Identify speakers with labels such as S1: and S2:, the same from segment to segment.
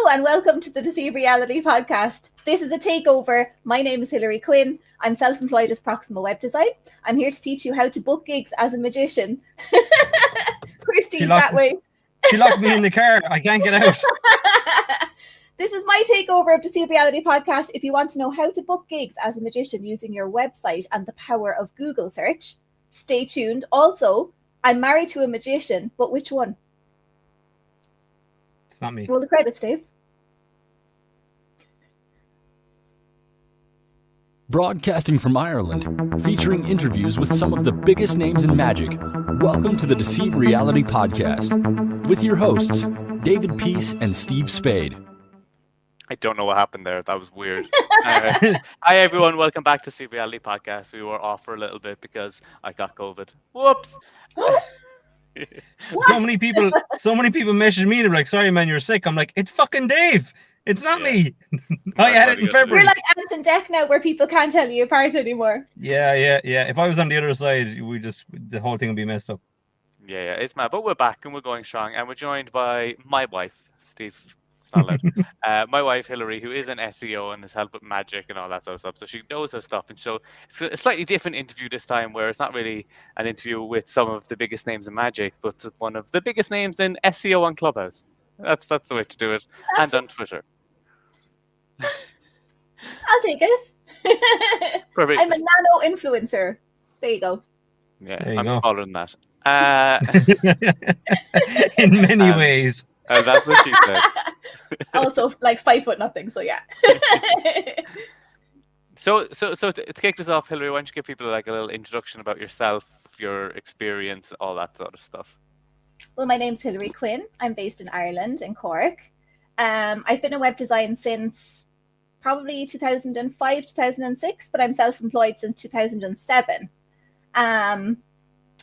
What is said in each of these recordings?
S1: and welcome to the Deceive Reality podcast. This is a takeover. My name is Hilary Quinn. I'm self-employed as Proximo web design. I'm here to teach you how to book gigs as a magician. Where's Steve that way?
S2: She locked me in the car. I can't get out.
S1: This is my takeover of Deceive Reality podcast. If you want to know how to book gigs as a magician using your website and the power of Google search, stay tuned. Also, I'm married to a magician, but which one?
S2: It's not me.
S1: Roll the credits, Dave.
S3: Broadcasting from Ireland, featuring interviews with some of the biggest names in magic. Welcome to the Deceive Reality podcast with your hosts, David Peace and Steve Spade.
S4: I don't know what happened there. That was weird. Hi, everyone. Welcome back to Deceive Reality podcast. We were off for a little bit because I got COVID. Whoops.
S2: So many people message me. They're like, "Sorry, man, you're sick." I'm like, "It's fucking Dave. It's not me." I had it in February.
S1: We're like ants and deck now, where people can't tell you apart anymore.
S2: Yeah. If I was on the other side, the whole thing would be messed up.
S4: Yeah, it's mad. But we're back and we're going strong, and we're joined by my wife, Steve. It's not allowed. My wife Hilary, who is an SEO and has helped with magic and all that sort of stuff. So she knows her stuff, and so it's a slightly different interview this time, where it's not really an interview with some of the biggest names in magic, but one of the biggest names in SEO on Clubhouse. That's the way to do it, and on Twitter.
S1: I'll take it.
S4: Perfect.
S1: I'm a nano influencer. There you go.
S4: Yeah,
S2: There you
S4: I'm
S2: go.
S4: smaller than that.
S2: In many ways.
S4: That's what she said.
S1: Also, like 5 foot nothing. So yeah.
S4: So to kick this off, Hilary, why don't you give people like a little introduction about yourself, your experience, all that sort of stuff.
S1: Well, my name's Hilary Quinn. I'm based in Ireland, in Cork. I've been in web design since probably 2005, 2006, but I'm self-employed since 2007.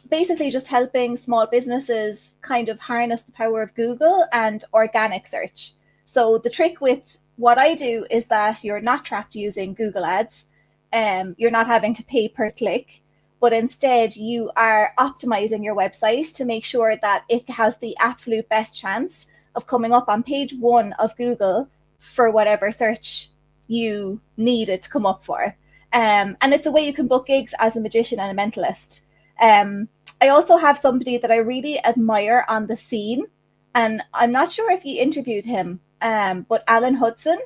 S1: Basically just helping small businesses kind of harness the power of Google and organic search. So the trick with what I do is that you're not trapped using Google ads. You're not having to pay per click, but instead you are optimizing your website to make sure that it has the absolute best chance of coming up on page 1 of Google for whatever search you need it to come up for. And it's a way you can book gigs as a magician and a mentalist. I also have somebody that I really admire on the scene, and I'm not sure if you interviewed him, but Alan Hudson.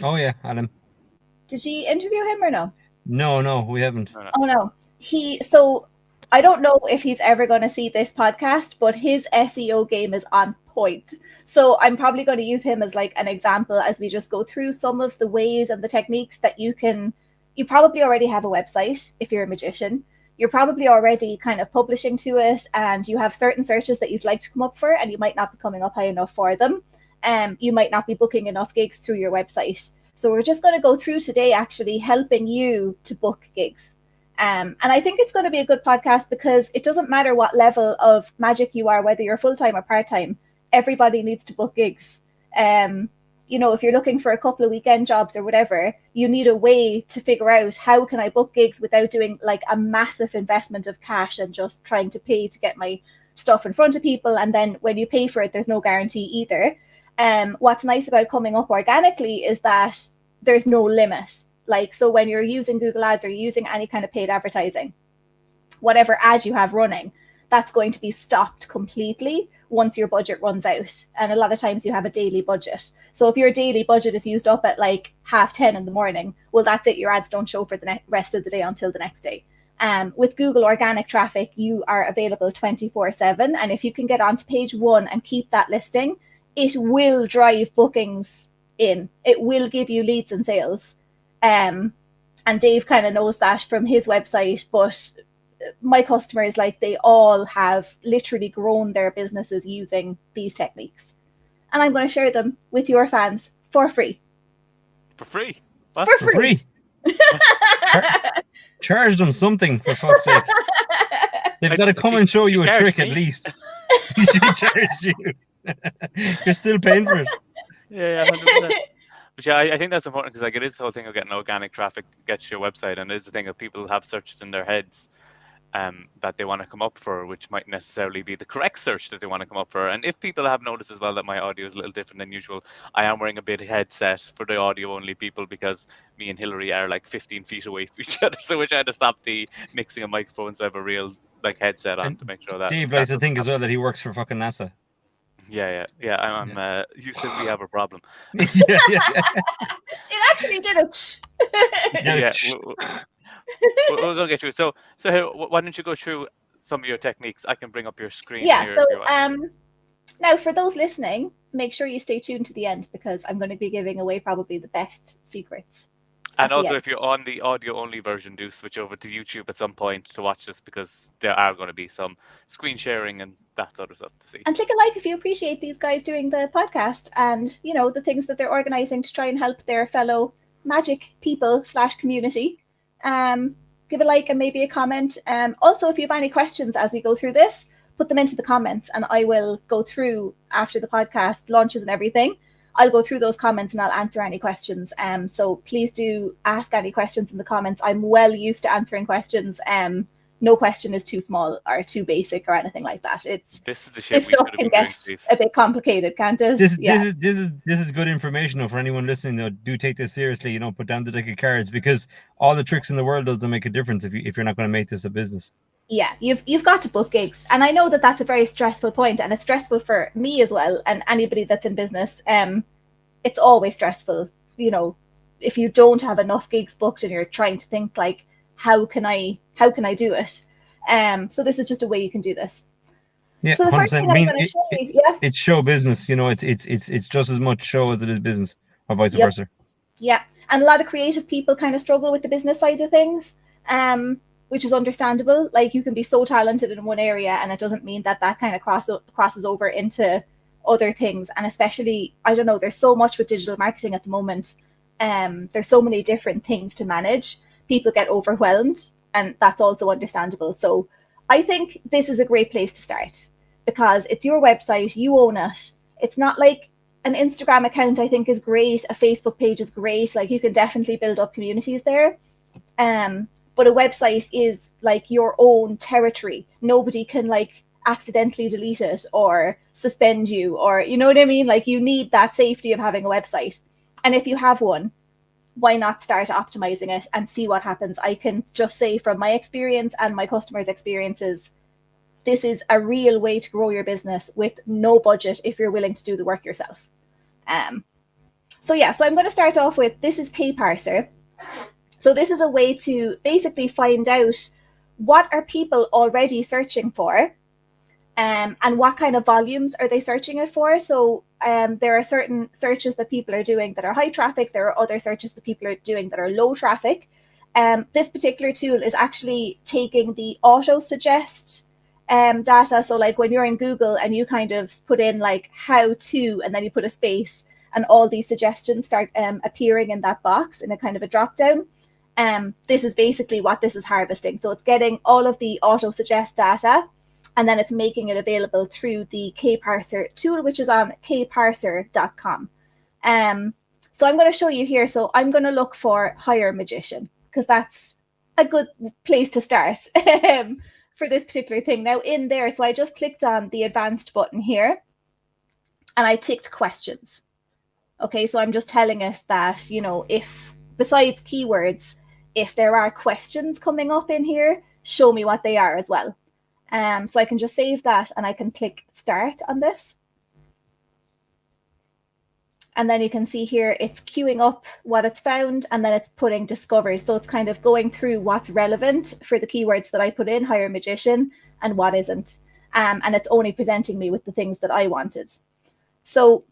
S2: Oh yeah, Alan.
S1: Did you interview him or no?
S2: No, we haven't.
S1: Oh no. So I don't know if he's ever going to see this podcast, but his SEO game is on point. So I'm probably going to use him as like an example as we just go through some of the ways and the techniques that you probably already have a website if you're a magician. You're probably already kind of publishing to it, and you have certain searches that you'd like to come up for, and you might not be coming up high enough for them. You might not be booking enough gigs through your website. So we're just going to go through today actually helping you to book gigs. And I think it's going to be a good podcast because it doesn't matter what level of magic you are, whether you're full-time or part-time, everybody needs to book gigs. If you're looking for a couple of weekend jobs or whatever, you need a way to figure out how can I book gigs without doing like a massive investment of cash and just trying to pay to get my stuff in front of people. And then when you pay for it, there's no guarantee either. What's nice about coming up organically is that there's no limit. So when you're using Google ads or using any kind of paid advertising, whatever ad you have running, that's going to be stopped completely once your budget runs out. And a lot of times you have a daily budget. So if your daily budget is used up at like 10:30 in the morning, well, that's it. Your ads don't show for the rest of the day until the next day. With Google organic traffic, you are available 24/7. And if you can get onto page 1 and keep that listing, it will drive bookings in. It will give you leads and sales. And Dave kind of knows that from his website, but my customers, they all have literally grown their businesses using these techniques. And I'm going to share them with your fans for free.
S4: For free?
S1: What? For free.
S2: Charge them something, for fuck's sake. They've got to come and show you a trick at least. She charged you. You're still paying for it.
S4: Yeah, 100%. But yeah, I think that's important because it is the whole thing of getting organic traffic gets to your website, and it is the thing of people have searches in their heads. that they want to come up for, which might necessarily be the correct search that they want to come up for. And if people have noticed as well that my audio is a little different than usual, I am wearing a bit headset for the audio only people because me and Hilary are like 15 feet away from each other. So we're trying to stop the mixing of microphones. So I have a real like headset on to make sure that
S2: Dave likes to think as well that he works for fucking NASA.
S4: Yeah. I'm you said we have a problem.
S2: yeah.
S1: It actually did it.
S4: Yeah. We'll go get you. So why don't you go through some of your techniques? I can bring up your screen
S1: Yeah.
S4: here.
S1: So now for those listening, make sure you stay tuned to the end because I'm going to be giving away probably the best secrets.
S4: And also, if you're on the audio-only version, do switch over to YouTube at some point to watch this because there are going to be some screen sharing and that sort of stuff to see.
S1: And click a like if you appreciate these guys doing the podcast and, you know, the things that they're organizing to try and help their fellow magic people / community. Give a like and maybe a comment. Also, if you have any questions as we go through this, put them into the comments and I will go through after the podcast launches and everything. I'll go through those comments and I'll answer any questions. So please do ask any questions in the comments. I'm well used to answering questions. No question is too small or too basic or anything like that.
S4: This is the shit
S1: this stuff can get a bit complicated, can't it?
S2: This is good information though, for anyone listening. Though, do take this seriously. You know, put down the deck of cards because all the tricks in the world doesn't make a difference if you're not going to make this a business.
S1: Yeah, you've got to book gigs, and I know that that's a very stressful point, and it's stressful for me as well, and anybody that's in business. It's always stressful, you know, if you don't have enough gigs booked and you're trying to think like, how can I do it? So this is just a way you can do this.
S2: Yeah,
S1: so the
S2: 100%.
S1: first thing I'm going to show you,
S2: it's show business. You know, it's just as much show as it is business, or vice versa.
S1: Yeah, and a lot of creative people kind of struggle with the business side of things. Which is understandable. Like you can be so talented in one area and it doesn't mean that kind of crosses over into other things. And especially, I don't know, there's so much with digital marketing at the moment. There's so many different things to manage. People get overwhelmed and that's also understandable. So I think this is a great place to start because it's your website, you own it. It's not like an Instagram account I think is great. A Facebook page is great. Like you can definitely build up communities there. But a website is like your own territory. Nobody can like accidentally delete it or suspend you or, you know what I mean? Like you need that safety of having a website. And if you have one, why not start optimizing it and see what happens? I can just say from my experience and my customers' experiences, this is a real way to grow your business with no budget if you're willing to do the work yourself. So I'm going to start off with, this is Parser. So this is a way to basically find out what are people already searching for and what kind of volumes are they searching it for. So there are certain searches that people are doing that are high traffic. There are other searches that people are doing that are low traffic. This particular tool is actually taking the auto suggest data. So like when you're in Google and you kind of put in like how to, and then you put a space and all these suggestions start appearing in that box in a kind of a drop down. This is basically what this is harvesting. So it's getting all of the auto suggest data and then it's making it available through the Parser tool, which is on kparser.com. So I'm going to show you here. So I'm going to look for hire magician because that's a good place to start for this particular thing. Now in there, so I just clicked on the advanced button here and I ticked questions. Okay, so I'm just telling it that, you know, if besides keywords, if there are questions coming up in here, show me what they are as well. So I can just save that and I can click start on this. And then you can see here, it's queuing up what it's found and then it's putting discovered. So it's kind of going through what's relevant for the keywords that I put in, hire magician, and what isn't. And it's only presenting me with the things that I wanted. So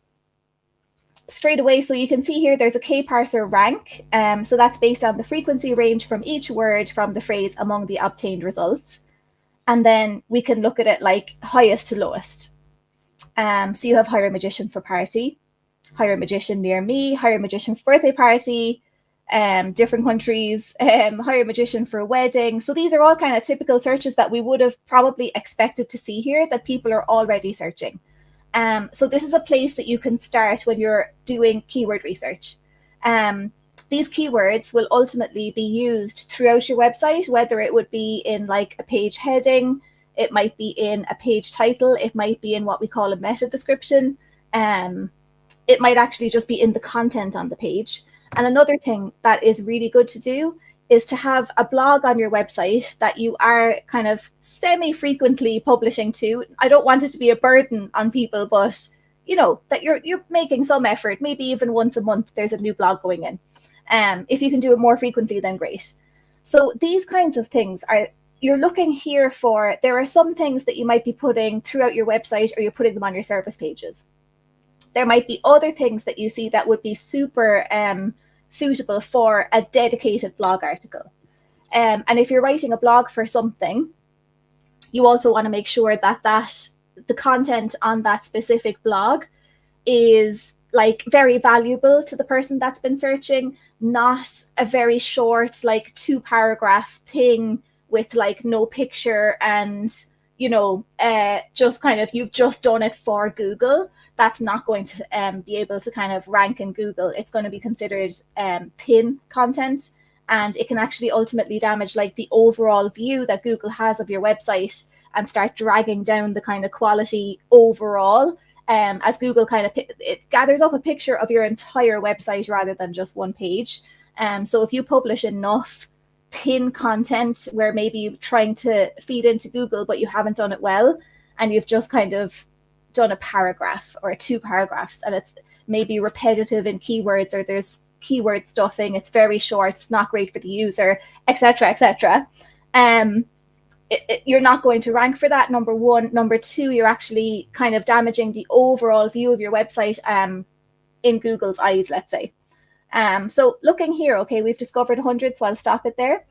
S1: straight away, so you can see here there's a Parser rank. So that's based on the frequency range from each word from the phrase among the obtained results. And then we can look at it like highest to lowest. So you have hire magician for party, hire magician near me, hire magician for birthday party, different countries, hire magician for wedding. So these are all kind of typical searches that we would have probably expected to see here that people are already searching. So this is a place that you can start when you're doing keyword research. The these keywords will ultimately be used throughout your website, whether it would be in like a page heading, it might be in a page title, it might be in what we call a meta description. It might actually just be in the content on the page. And another thing that is really good to do is to have a blog on your website that you are kind of semi-frequently publishing to. I don't want it to be a burden on people, but you know, that you're making some effort, maybe even once a month there's a new blog going in. If you can do it more frequently, then great. So these kinds of things are, you're looking here for, there are some things that you might be putting throughout your website, or you're putting them on your service pages. There might be other things that you see that would be super suitable for a dedicated blog article. And if you're writing a blog for something, you also want to make sure that the content on that specific blog is like very valuable to the person that's been searching, not a very short, like 2-paragraph thing with like no picture and, you know, just kind of, you've just done it for Google. That's not going to be able to kind of rank in Google. It's going to be considered thin content, and it can actually ultimately damage like the overall view that Google has of your website and start dragging down the kind of quality overall, as Google kind of, it gathers up a picture of your entire website rather than just one page. So if you publish enough thin content where maybe you're trying to feed into Google, but you haven't done it well, and you've just kind of done a paragraph or 2 paragraphs, and it's maybe repetitive in keywords, or there's keyword stuffing, it's very short, it's not great for the user, etc., etc. You're not going to rank for that, number one. Number two, you're actually kind of damaging the overall view of your website in Google's eyes, let's say. So looking here, okay, we've discovered 100, so I'll stop it there.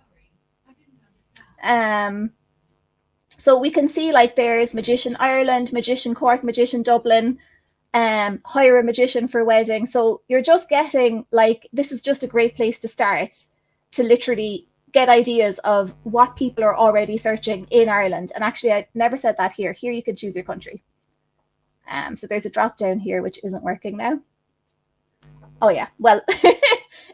S1: So we can see like there's Magician Ireland, Magician Cork, Magician Dublin, hire a magician for wedding. So you're just getting like, this is just a great place to start to literally get ideas of what people are already searching in Ireland. And actually, I never said that here. Here you can choose your country. So there's a drop down here, which isn't working now. Oh yeah, well,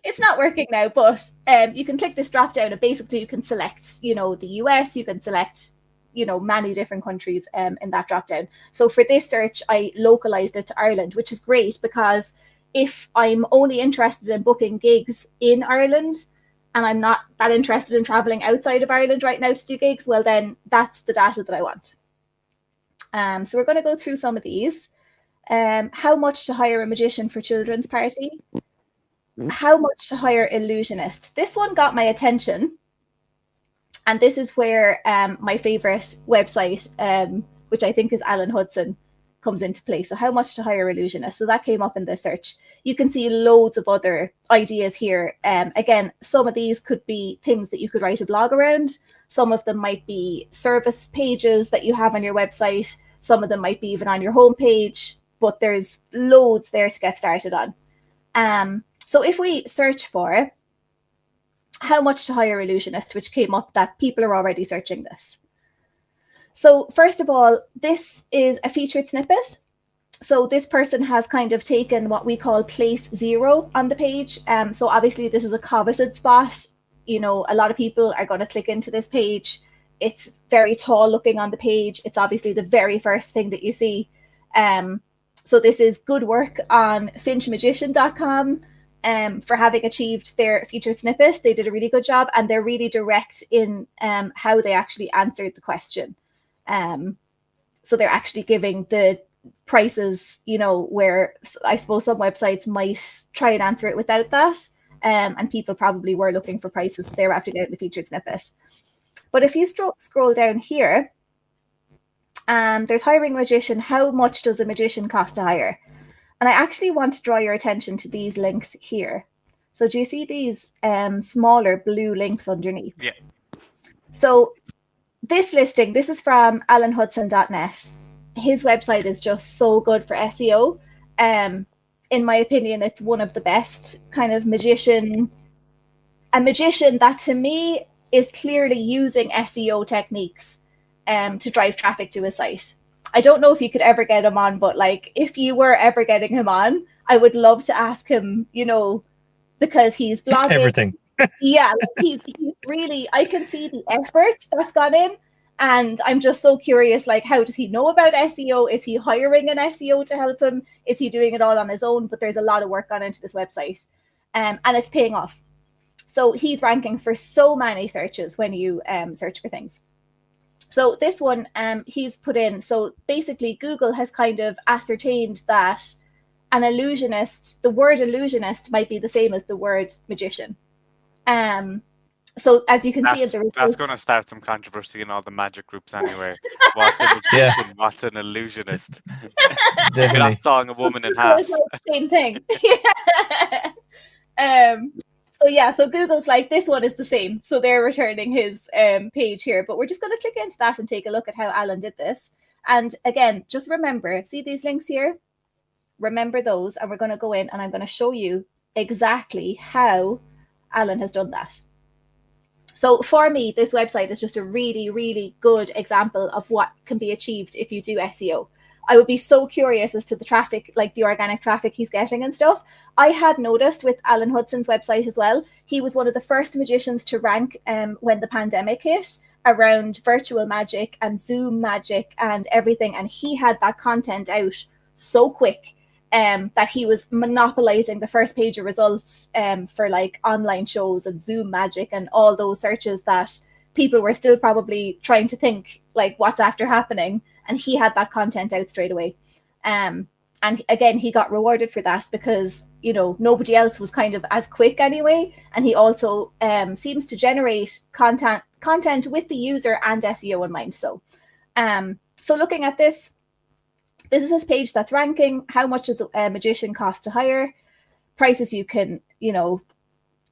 S1: it's not working now, but you can click this drop down and basically you can select, you know, the US, you can select, you know, many different countries in that drop down. So for this search, I localized it to Ireland, which is great because if I'm only interested in booking gigs in Ireland, and I'm not that interested in traveling outside of Ireland right now to do gigs, well, then that's the data that I want. So we're going to go through some of these. How much to hire a magician for children's party? How much to hire illusionist? This one got my attention. And this is where my favorite website, which I think is Alan Hudson, comes into play. So how much to hire illusionist? So that came up in the search. You can see loads of other ideas here. Again, some of these could be things that you could write a blog around. Some of them might be service pages that you have on your website. Some of them might be even on your homepage, but there's loads there to get started on. So if we search for how much to hire illusionist, which came up that people are already searching this. So first of all, this is a featured snippet. So this person has kind of taken what we call place 0 on the page. So obviously this is a coveted spot. You know, a lot of people are going to click into this page. It's very tall looking on the page. It's obviously the very first thing that you see. So this is good work on finchmagician.com for having achieved their featured snippet. They did a really good job, and they're really direct in how they actually answered the question. So they're actually giving the prices, you know, where I suppose some websites might try and answer it without that. And people probably were looking for prices there after getting the featured snippet. But if you scroll down here, there's hiring a magician. How much does a magician cost to hire? And I actually want to draw your attention to these links here. So do you see these smaller blue links underneath?
S4: Yeah.
S1: So this listing, this is from alanhudson.net. His website is just so good for SEO. In my opinion, it's one of the best kind of magician. A magician that to me is clearly using SEO techniques to drive traffic to his site. I don't know if you could ever get him on, but like if you were ever getting him on, I would love to ask him, you know, because he's blogging.
S2: Everything.
S1: Yeah, he's really, I can see the effort that's gone in, and I'm just so curious, like, how does he know about SEO? Is he hiring an SEO to help him? Is he doing it all on his own? But there's a lot of work gone into this website, and it's paying off. So he's ranking for so many searches when you search for things. So this one he's put in, so basically Google has kind of ascertained that an illusionist, the word illusionist might be the same as the word magician. So as you can see in the results,
S4: that's going to start some controversy in all the magic groups anyway. What's a magician? What's an illusionist? You're not sawing a woman in half.
S1: It's like the same thing. So Google's like, this one is the same. So they're returning his page here, but we're just going to click into that and take a look at how Alan did this. And again, just remember, see these links here? Remember those, and we're going to go in and I'm going to show you exactly how Alan has done that. So for me, this website is just a really, really good example of what can be achieved if you do SEO. I would be so curious as to the traffic, like the organic traffic he's getting and stuff. I had noticed with Alan Hudson's website as well, he was one of the first magicians to rank when the pandemic hit, around virtual magic and Zoom magic and everything. And he had that content out so quick that he was monopolizing the first page of results for like online shows and Zoom magic and all those searches that people were still probably trying to think like what's after happening. And he had that content out straight away. And again, he got rewarded for that because, you know, nobody else was kind of as quick anyway. And he also seems to generate content with the user and SEO in mind. So looking at this, this is his page that's ranking. How much does a magician cost to hire? Prices you can, you know,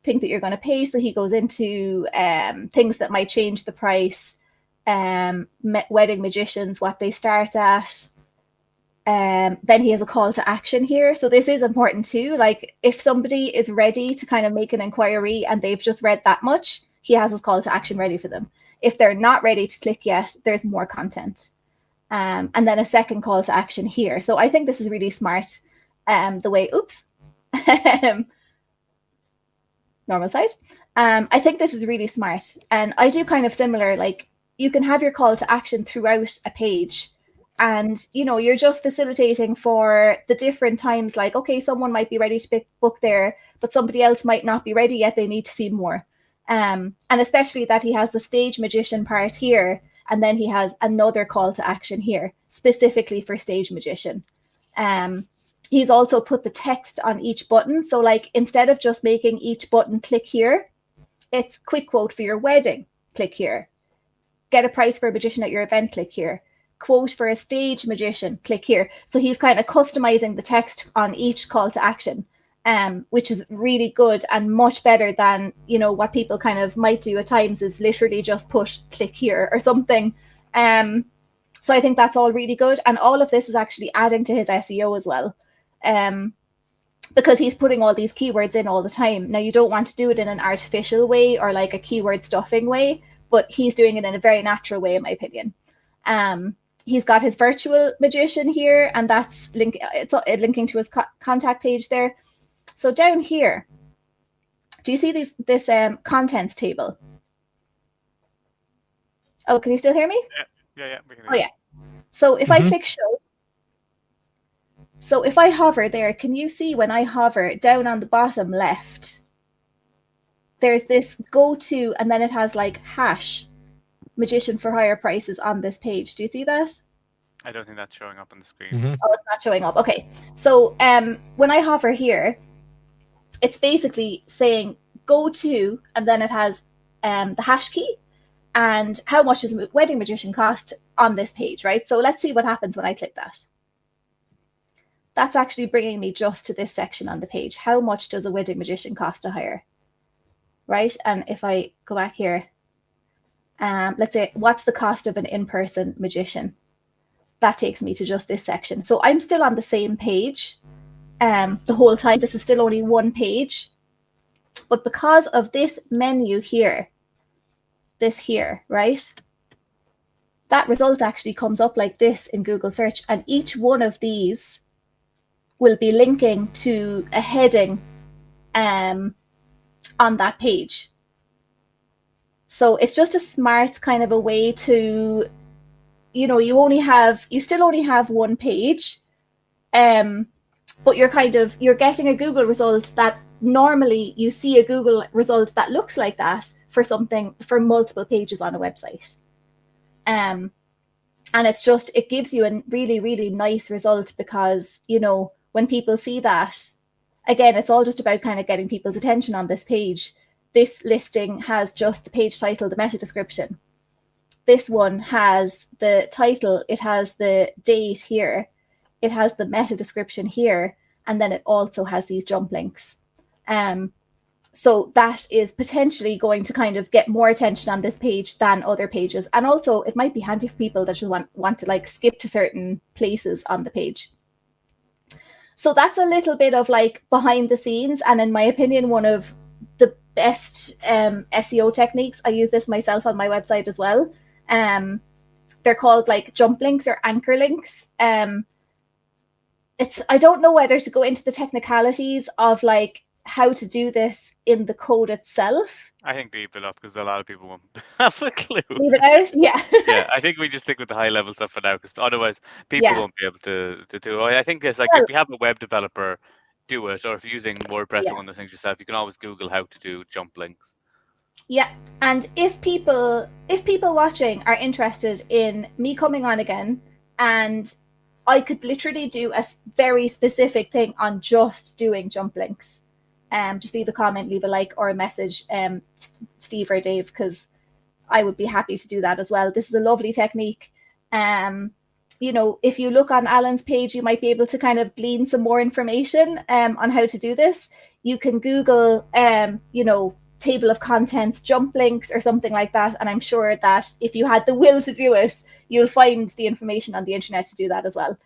S1: think that you're going to pay. So he goes into things that might change the price, wedding magicians, what they start at. Then he has a call to action here. So this is important too. Like if somebody is ready to kind of make an inquiry and they've just read that much, he has his call to action ready for them. If they're not ready to click yet, there's more content. And then a second call to action here. So I think this is really smart. The way, normal size. I think this is really smart. And I do kind of similar, like you can have your call to action throughout a page. And, you know, you're just facilitating for the different times, like, okay, someone might be ready to book there, but somebody else might not be ready yet. They need to see more. And especially that he has the stage magician part here. And then he has another call to action here, specifically for stage magician. He's also put the text on each button. So like, instead of just making each button click here, it's quick quote for your wedding, click here. Get a price for a magician at your event, click here. Quote for a stage magician, click here. So he's kind of customizing the text on each call to action, which is really good and much better than, you know, what people kind of might do at times is literally just push click here or something. So I think that's all really good. And all of this is actually adding to his SEO as well, because he's putting all these keywords in all the time. Now, you don't want to do it in an artificial way or like a keyword stuffing way, but he's doing it in a very natural way, in my opinion. He's got his virtual magician here, and that's linking to his contact page there. So down here, do you see this contents table? Oh, can you still hear me?
S4: Yeah. We can hear
S1: you. Yeah. So if I click show, so if I hover there, can you see when I hover down on the bottom left, there's this go to, and then it has like hash magician for higher prices on this page. Do you see that?
S4: I don't think that's showing up on the screen.
S1: Oh, it's not showing up. Okay. So when I hover here, it's basically saying go to, and then it has the hash key and how much does a wedding magician cost on this page, right? So let's see what happens when I click that. That's actually bringing me just to this section on the page. How much does a wedding magician cost to hire? Right? And if I go back here, let's say, what's the cost of an in-person magician? That takes me to just this section. So I'm still on the same page the whole time. This is still only one page. But because of this menu here, this here, right? That result actually comes up like this in Google search. And each one of these will be linking to a heading on that page. So it's just a smart kind of a way to, you know, you still only have one page, but you're getting a Google result that normally you see a Google result that looks like that for multiple pages on a website. And it gives you a really, really nice result because, you know, when people see that, again, it's all just about kind of getting people's attention on this page. This listing has just the page title, the meta description. This one has the title, it has the date here, it has the meta description here, and then it also has these jump links. So that is potentially going to kind of get more attention on this page than other pages. And also it might be handy for people that just want to like skip to certain places on the page. So that's a little bit of like behind the scenes. And in my opinion, one of the best SEO techniques. I use this myself on my website as well. They're called like jump links or anchor links. I don't know whether to go into the technicalities of like how to do this in the code itself.
S4: I think leave it up because a lot of people won't have a clue.
S1: Leave it out, yeah.
S4: Yeah, I think we just stick with the high level stuff for now because otherwise people won't be able to do it. I think it's like if you have a web developer do it, or if you're using WordPress or one of those things yourself, you can always Google how to do jump links.
S1: Yeah, and if people watching are interested in me coming on again, and I could literally do a very specific thing on just doing jump links, just leave a comment, leave a like or a message, Steve or Dave, because I would be happy to do that as well. This is a lovely technique. You know, if you look on Alan's page, you might be able to kind of glean some more information on how to do this. You can Google, you know, table of contents, jump links or something like that. And I'm sure that if you had the will to do it, you'll find the information on the internet to do that as well.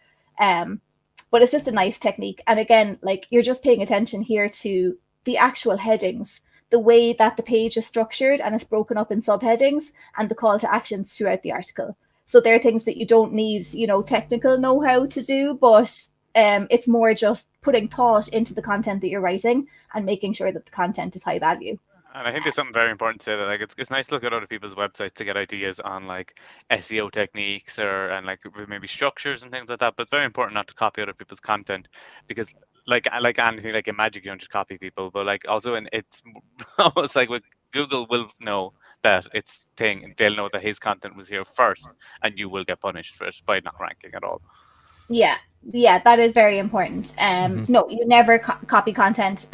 S1: But it's just a nice technique. And again, like you're just paying attention here to the actual headings, the way that the page is structured and it's broken up in subheadings and the call to actions throughout the article. So there are things that you don't need, you know, technical know-how to do, but it's more just putting thought into the content that you're writing and making sure that the content is high value.
S4: And I think there's something very important to say that like it's nice to look at other people's websites to get ideas on like SEO techniques and like maybe structures and things like that. But it's very important not to copy other people's content because like anything like in Magic, you don't just copy people, but like also it's almost like with Google will know that they'll know that his content was here first, and you will get punished for it by not ranking at all.
S1: Yeah, that is very important. No, you never copy content.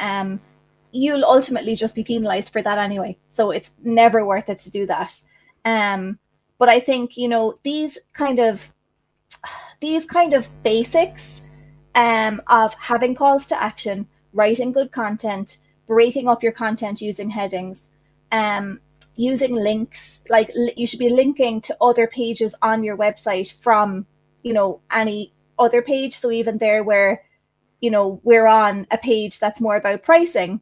S1: You'll ultimately just be penalized for that anyway. So it's never worth it to do that. But I think, you know, these kind of basics of having calls to action, writing good content, breaking up your content using headings, using links, like you should be linking to other pages on your website from, you know, any other page. So even there where, you know, we're on a page that's more about pricing,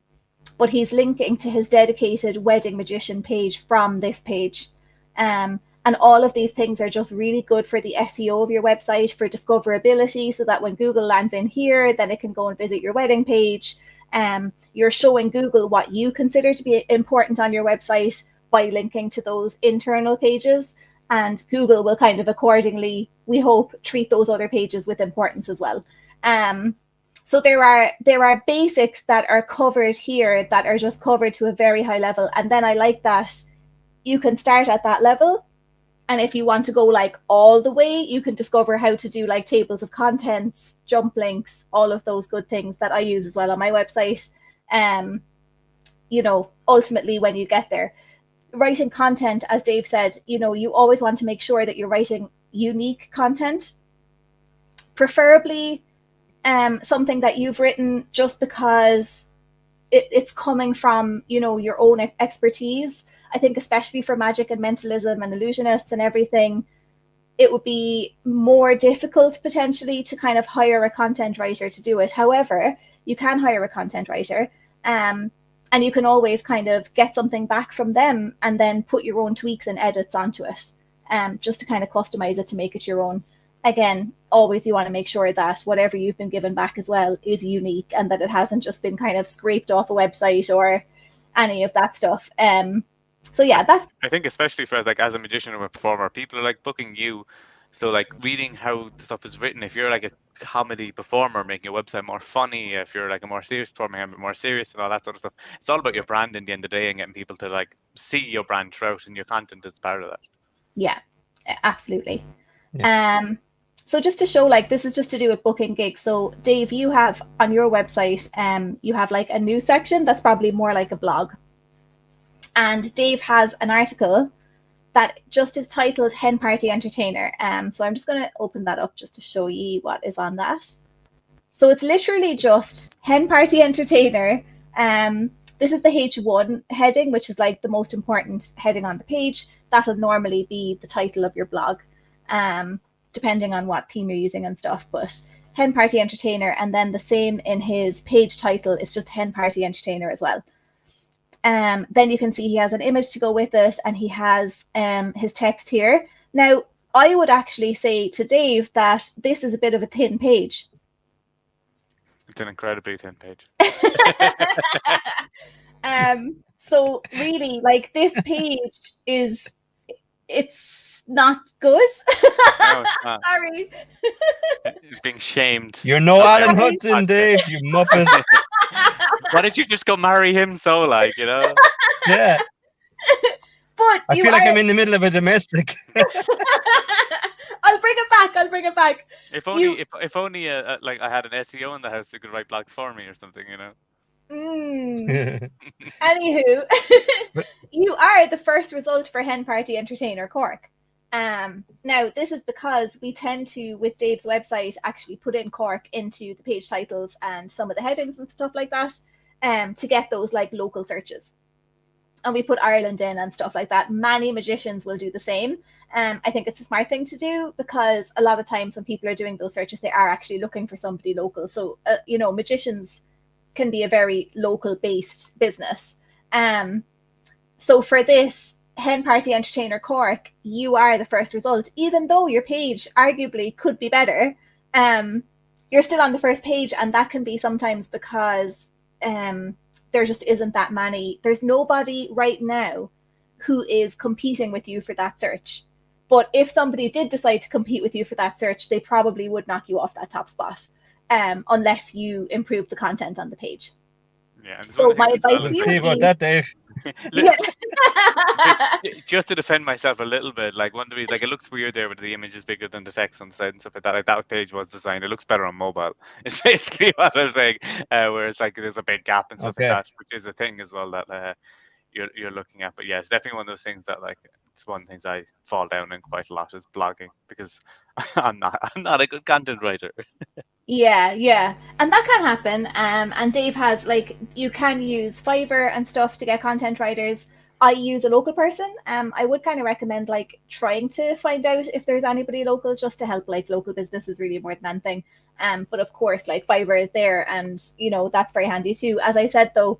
S1: but he's linking to his dedicated Wedding Magician page from this page. And all of these things are just really good for the SEO of your website, for discoverability, so that when Google lands in here, then it can go and visit your wedding page. You're showing Google what you consider to be important on your website by linking to those internal pages. And Google will kind of accordingly, we hope, treat those other pages with importance as well. So there are basics that are covered here that are just covered to a very high level. And then I like that you can start at that level. And if you want to go like all the way, you can discover how to do like tables of contents, jump links, all of those good things that I use as well on my website. You know, ultimately when you get there, writing content, as Dave said, you know, you always want to make sure that you're writing unique content, preferably something that you've written just because it's coming from, you know, your own expertise. I think especially for magic and mentalism and illusionists and everything, it would be more difficult potentially to kind of hire a content writer to do it. However, you can hire a content writer and you can always kind of get something back from them and then put your own tweaks and edits onto it, just to kind of customize it to make it your own. again, always you want to make sure that whatever you've been given back as well is unique and that it hasn't just been kind of scraped off a website or any of that stuff. So yeah, that's.
S4: I think especially for like as a magician or a performer, people are like booking you. So like reading how the stuff is written, if you're like a comedy performer making a website more funny, if you're like a more serious performer, a bit more serious and all that sort of stuff, it's all about your brand in the end of the day and getting people to like see your brand throughout, and your content is part of that.
S1: Yeah, absolutely. So just to show, like, this is just to do with booking gigs. So Dave, you have on your website, you have like a news section that's probably more like a blog. And Dave has an article that just is titled Hen Party Entertainer. So I'm just going to open that up just to show you what is on that. So it's literally just Hen Party Entertainer. This is the H1 heading, which is like the most important heading on the page. That'll normally be the title of your blog, depending on what theme you're using and stuff. But Hen Party Entertainer, and then the same in his page title, it's just Hen Party Entertainer as well. Then you can see he has an image to go with it, and he has his text here. Now, I would actually say to Dave that this is a bit of a thin page.
S4: It's an incredibly thin page.
S1: So really, like, this page it's not good.
S4: No, it's not.
S1: Sorry.
S4: It's being shamed.
S2: You're no
S1: Oh,
S2: Alan
S1: sorry.
S2: Hudson, Dave, you muppet.
S4: Why did you just go marry him so, like, you know?
S2: Yeah.
S1: But
S2: I feel like I'm in the middle of a domestic.
S1: I'll bring it back.
S4: If only, if only, like I had an SEO in the house that could write blogs for me or something, you know.
S1: Anywho, you are the first result for Hen Party Entertainer Cork. Now, this is because we tend to, with Dave's website, actually put in Cork into the page titles and some of the headings and stuff like that, to get those like local searches. And we put Ireland in and stuff like that. Many magicians will do the same. I think it's a smart thing to do, because a lot of times when people are doing those searches, they are actually looking for somebody local. So, you know, magicians can be a very local based business. So for this Hen Party Entertainer Cork, you are the first result. Even though your page arguably could be better, you're still on the first page, and that can be sometimes because there just isn't that many. There's nobody right now who is competing with you for that search. But if somebody did decide to compete with you for that search, they probably would knock you off that top spot, unless you improve the content on the page.
S4: Yeah.
S1: So my advice
S2: We'll
S1: to you
S2: see about that, Dave.
S4: Just to defend myself a little bit, like one of the reasons, like it looks weird there with the image is bigger than the text on the side and stuff like that. Like that page was designed, it looks better on mobile. It's basically what I'm saying, where it's like there's a big gap and stuff like that, which is a thing as well that you're looking at. But yeah, it's definitely one of those things that, like, it's one of the things I fall down in quite a lot is blogging, because I'm not a good content writer.
S1: Yeah, and that can happen. And Dave has, like, you can use Fiverr and stuff to get content writers. I use a local person. I would kind of recommend like trying to find out if there's anybody local, just to help like local businesses really more than anything. But of course, like Fiverr is there, and you know that's very handy too. As I said though,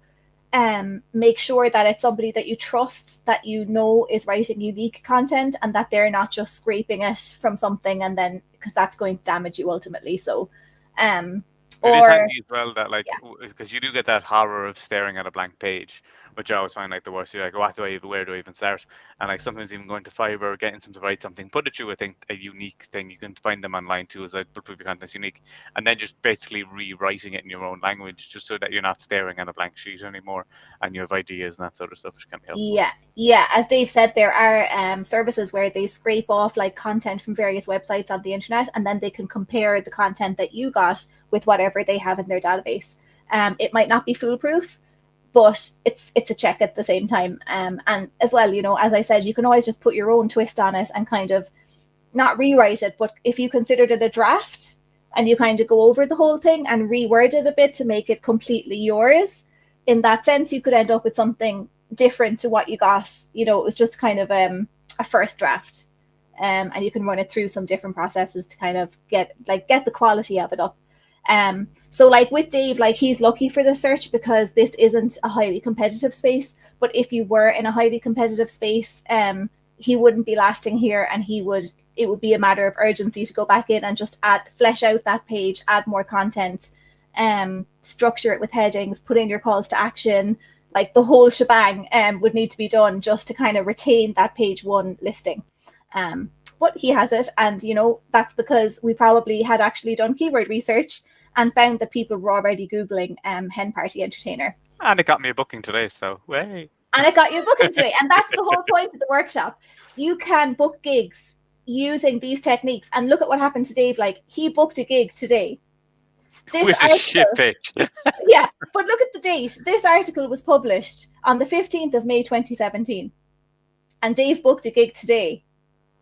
S1: make sure that it's somebody that you trust, that you know is writing unique content, and that they're not just scraping it from something, and then because that's going to damage you ultimately. So
S4: it is handy as well that, like, because you do get that horror of staring at a blank page, which I always find like the worst. You're like, where do I even start? And like sometimes even going to Fiverr, getting them to write something, put it through a unique thing. You can find them online too, as like proof your content's unique, and then just basically rewriting it in your own language, just so that you're not staring at a blank sheet anymore, and you have ideas and that sort of stuff, which can be helpful.
S1: Yeah. As Dave said, there are services where they scrape off like content from various websites on the internet, and then they can compare the content that you got with whatever they have in their database. It might not be foolproof, but it's a check at the same time. And as well, you know, as I said, you can always just put your own twist on it and kind of not rewrite it, but if you considered it a draft and you kind of go over the whole thing and reword it a bit to make it completely yours, in that sense, you could end up with something different to what you got. You know, it was just kind of a first draft. And you can run it through some different processes to kind of get the quality of it up. So like with Dave, like he's lucky for the search because this isn't a highly competitive space. But if you were in a highly competitive space, he wouldn't be lasting here, and he would it would be a matter of urgency to go back in and just flesh out that page, add more content, structure it with headings, put in your calls to action, like the whole shebang would need to be done just to kind of retain that page one listing. But he has it, and that's because we probably had actually done keyword research and found that people were already Googling hen party entertainer.
S4: And it got me a booking today, so way.
S1: And it got you a booking today. And that's the whole point of the workshop. You can book gigs using these techniques. And look at what happened to Dave. Like, he booked a gig today.
S4: With a shit page.
S1: Yeah, but look at the date. This article was published on the 15th of May 2017. And Dave booked a gig today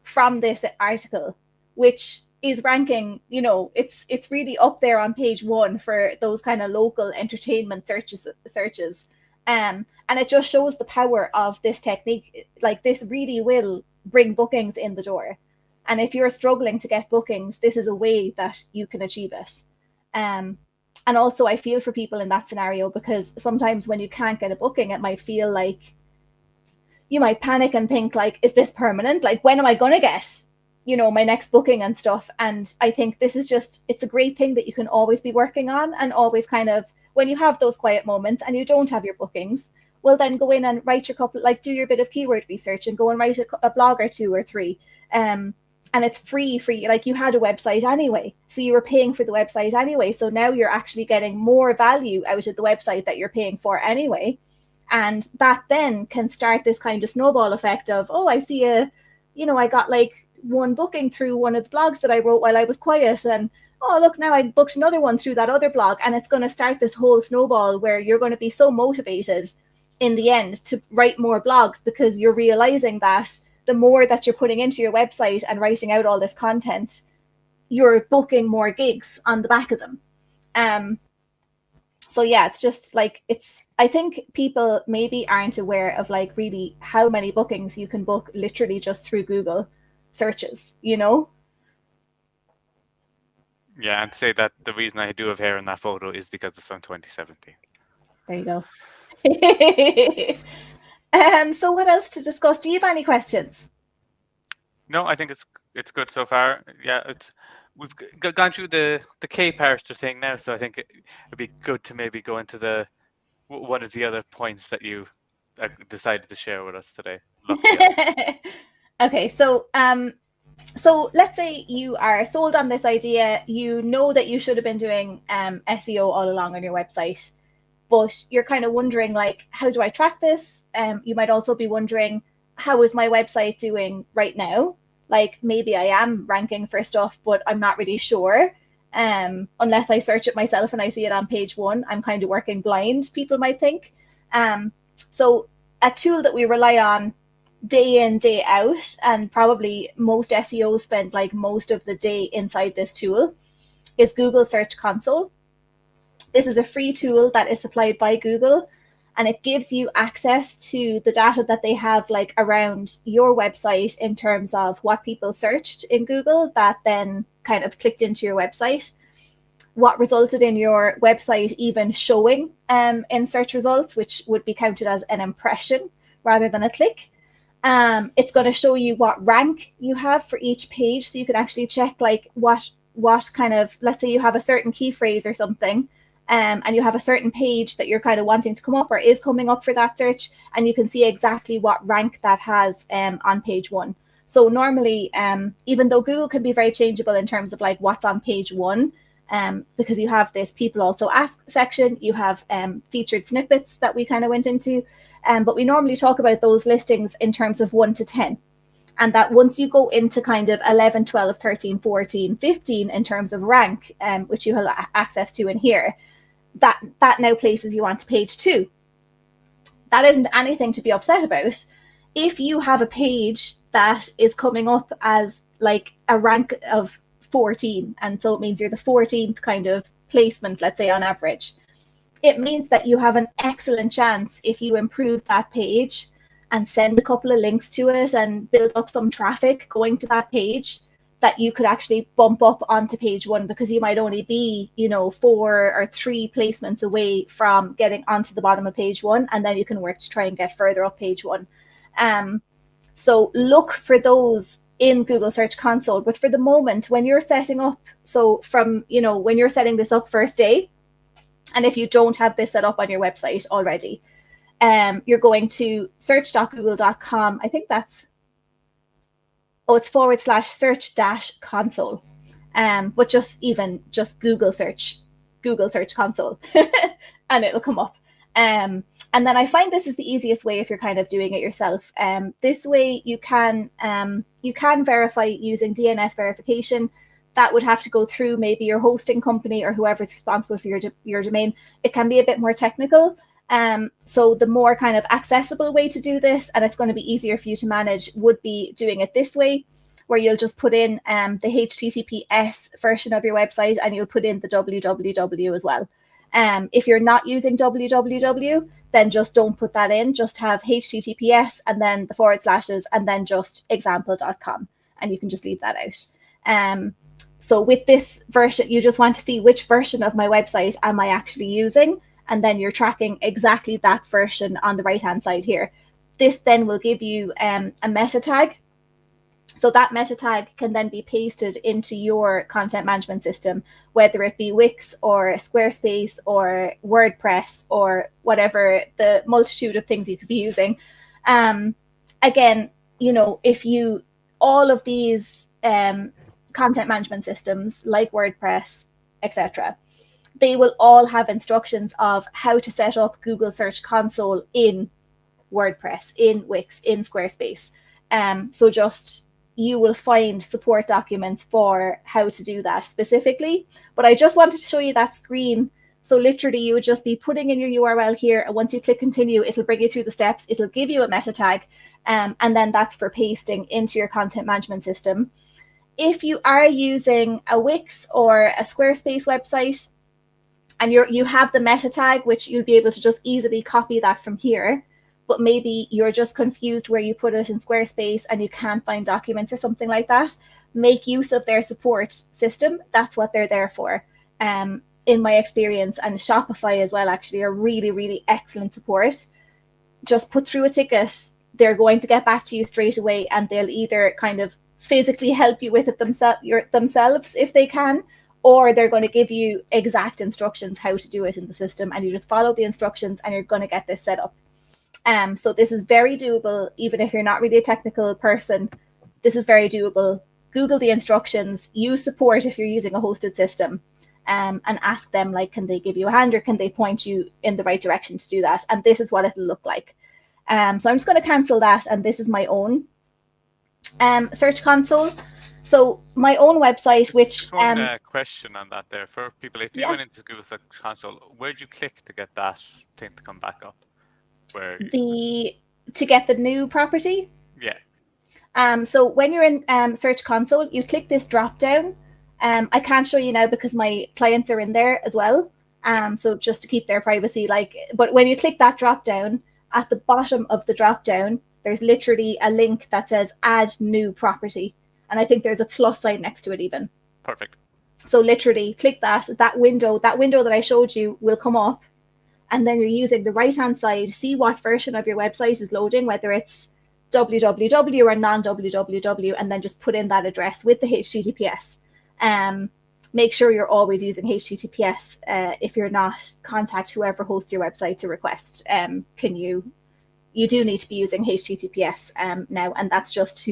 S1: from this article, which is ranking, it's really up there on page one for those kind of local entertainment searches. And it just shows the power of this technique. Like, this really will bring bookings in the door. And if you're struggling to get bookings, this is a way that you can achieve it. And also I feel for people in that scenario, because sometimes when you can't get a booking, it might feel like you might panic and think like, is this permanent? Like, when am I going to get, my next booking and stuff? And I think this is it's a great thing that you can always be working on, and always kind of, when you have those quiet moments and you don't have your bookings, well, then go in and write your couple, like, do your bit of keyword research and go and write a blog or 2 or 3. And it's free for you. Like, you had a website anyway, so you were paying for the website anyway. So now you're actually getting more value out of the website that you're paying for anyway. And that then can start this kind of snowball effect of, oh, I see I got like one booking through one of the blogs that I wrote while I was quiet. And oh, look, now I booked another one through that other blog. And it's going to start this whole snowball where you're going to be so motivated in the end to write more blogs, because you're realizing that the more that you're putting into your website and writing out all this content, you're booking more gigs on the back of them. So yeah, it's just like, I think people maybe aren't aware of like really how many bookings you can book literally just through Google searches,
S4: Yeah, and to say that the reason I do have hair in that photo is because it's from 2017.
S1: There you go. So what else to discuss? Do you have any questions?
S4: No, I think it's good so far. Yeah, we've gone through the Parser thing now, so I think it'd be good to maybe go into one of the other points that you decided to share with us today.
S1: Okay, so let's say you are sold on this idea. You know that you should have been doing SEO all along on your website, but you're kind of wondering, like, how do I track this? You might also be wondering, how is my website doing right now? Like, maybe I am ranking for stuff, but I'm not really sure. Unless I search it myself and I see it on page one, I'm kind of working blind, people might think. So a tool that we rely on day in, day out, and probably most SEOs spend like most of the day inside this tool, is Google Search Console. This is a free tool that is supplied by Google, and it gives you access to the data that they have like around your website in terms of what people searched in Google that then kind of clicked into your website, what resulted in your website even showing in search results, which would be counted as an impression rather than a click. It's going to show you what rank you have for each page, so you can actually check like what kind of, let's say you have a certain key phrase or something, and you have a certain page that you're kind of wanting to come up or is coming up for that search, and you can see exactly what rank that has on page one. So normally, even though Google can be very changeable in terms of like what's on page one, because you have this people also ask section, you have featured snippets that we kind of went into, but we normally talk about those listings in terms of 1 to 10. And that once you go into kind of 11, 12, 13, 14, 15 in terms of rank, which you have access to in here, that now places you onto page 2. That isn't anything to be upset about. If you have a page that is coming up as like a rank of 14, and so it means you're the 14th kind of placement, let's say on average, it means that you have an excellent chance, if you improve that page and send a couple of links to it and build up some traffic going to that page, that you could actually bump up onto page one, because you might only be, 4 or 3 placements away from getting onto the bottom of page one, and then you can work to try and get further up page one. So look for those in Google Search Console. But for the moment, when you're setting up, so from, when you're setting this up first day, and if you don't have this set up on your website already, you're going to search.google.com. I think it's /search-console. But just Google Search Console, and it'll come up. And then I find this is the easiest way if you're kind of doing it yourself. This way you can verify using DNS verification. That would have to go through maybe your hosting company or whoever's responsible for your domain. It can be a bit more technical. So the more kind of accessible way to do this, and it's going to be easier for you to manage, would be doing it this way, where you'll just put in the HTTPS version of your website, and you'll put in the www as well. If you're not using www, then just don't put that in. Just have HTTPS and then the / and then just example.com, and you can just leave that out. So with this version, you just want to see which version of my website am I actually using, and then you're tracking exactly that version on the right-hand side here. This then will give you a meta tag. So that meta tag can then be pasted into your content management system, whether it be Wix or Squarespace or WordPress or whatever the multitude of things you could be using. Again, if all of these content management systems like WordPress, etc., they will all have instructions of how to set up Google Search Console in WordPress, in Wix, in Squarespace. So you will find support documents for how to do that specifically. But I just wanted to show you that screen. So literally you would just be putting in your URL here, and once you click continue, it'll bring you through the steps. It'll give you a meta tag, and then that's for pasting into your content management system. If you are using a Wix or a Squarespace website, and you have the meta tag, which you'll be able to just easily copy that from here, but maybe you're just confused where you put it in Squarespace and you can't find documents or something like that, make use of their support system. That's what they're there for. In my experience, and Shopify as well, actually, are really, really excellent support. Just put through a ticket. They're going to get back to you straight away, and they'll either kind of physically help you with it themselves if they can, or they're going to give you exact instructions how to do it in the system, and you just follow the instructions and you're going to get this set up. So this is very doable, even if you're not really a technical person. This is very doable. Google the instructions, use support if you're using a hosted system, and ask them, like, can they give you a hand or can they point you in the right direction to do that? And this is what it'll look like. So I'm just going to cancel that, and this is my own Search Console. So my own website, which
S4: one question on that there for people. If you went into Google Search Console, where'd you click to get that thing to come back up?
S1: To get the new property?
S4: Yeah.
S1: So when you're in Search Console, you click this drop down. I can't show you now because my clients are in there as well. So just to keep their privacy, but when you click that drop down, at the bottom of the drop down, there's literally a link that says add new property. And I think there's a plus sign next to it even.
S4: Perfect.
S1: So literally click that window that I showed you will come up. And then you're using the right-hand side, see what version of your website is loading, whether it's www or non-www, and then just put in that address with the HTTPS. Make sure you're always using HTTPS. If you're not, contact whoever hosts your website to request. You do need to be using HTTPS now, and that's just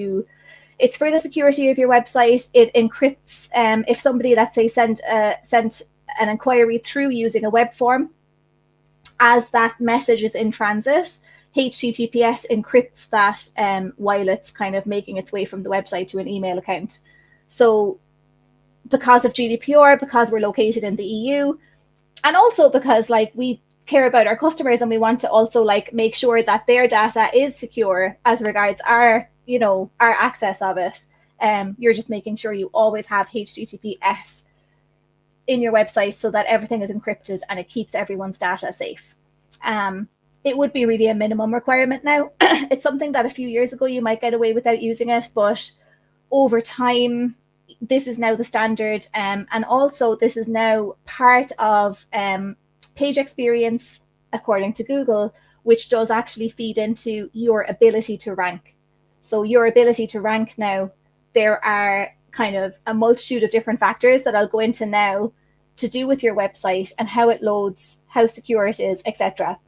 S1: it's for the security of your website. It encrypts. If somebody, let's say, sent an inquiry through using a web form, as that message is in transit, HTTPS encrypts that while it's kind of making its way from the website to an email account. So because of GDPR, because we're located in the EU, and also because we care about our customers and we want to also make sure that their data is secure as regards our access of it, you're just making sure you always have HTTPS in your website so that everything is encrypted and it keeps everyone's data safe. It would be really a minimum requirement now. It's something that a few years ago you might get away without using it, but over time, this is now the standard. And also this is now part of page experience, according to Google, which does actually feed into your ability to rank. So your ability to rank now there are kind of a multitude of different factors that I'll go into now to do with your website and how it loads, how secure it is, etc.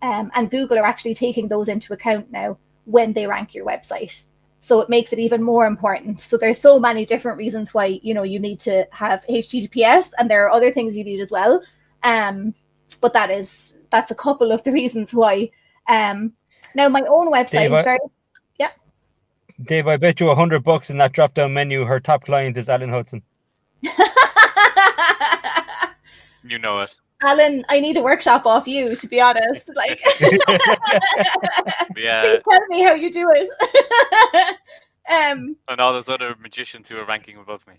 S1: And Google are actually taking those into account now when they rank your website. So it makes it even more important. So there's so many different reasons why, you need to have HTTPS, and there are other things you need as well. But that's a couple of the reasons why. Now my own website is very, yeah.
S2: Dave, I bet you $100 in that drop-down menu. Her top client is Alan Hudson.
S4: You know it.
S1: Alan, I need a workshop off you, to be honest. Like,
S4: Yeah.
S1: Please tell me how you do it.
S4: And all those other magicians who are ranking above me.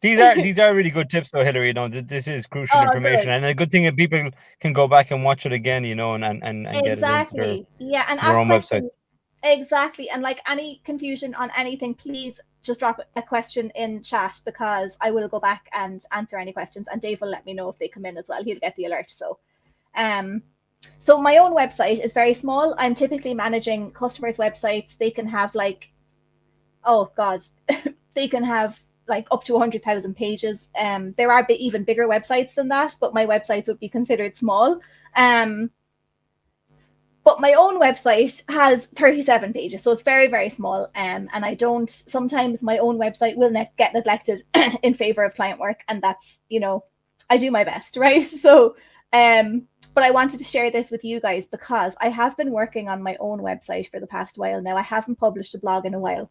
S2: These are really good tips, though, Hilary. This is crucial information, and a good thing that people can go back and watch it again, and
S1: exactly,
S2: get it
S1: yeah, and
S2: their
S1: ask
S2: own
S1: questions.
S2: website.
S1: Exactly, and like any confusion on anything, please just drop a question in chat, because I will go back and answer any questions, and Dave will let me know if they come in as well. He'll get the alert. So my own website is very small. I'm typically managing customers' websites. They can have they can have like up to 100,000 pages. There are even bigger websites than that, but my websites would be considered small. But my own website has 37 pages, so it's very, very small. And sometimes my own website will get neglected in favor of client work. And that's, I do my best, right? So, but I wanted to share this with you guys because I have been working on my own website for the past while now. I haven't published a blog in a while,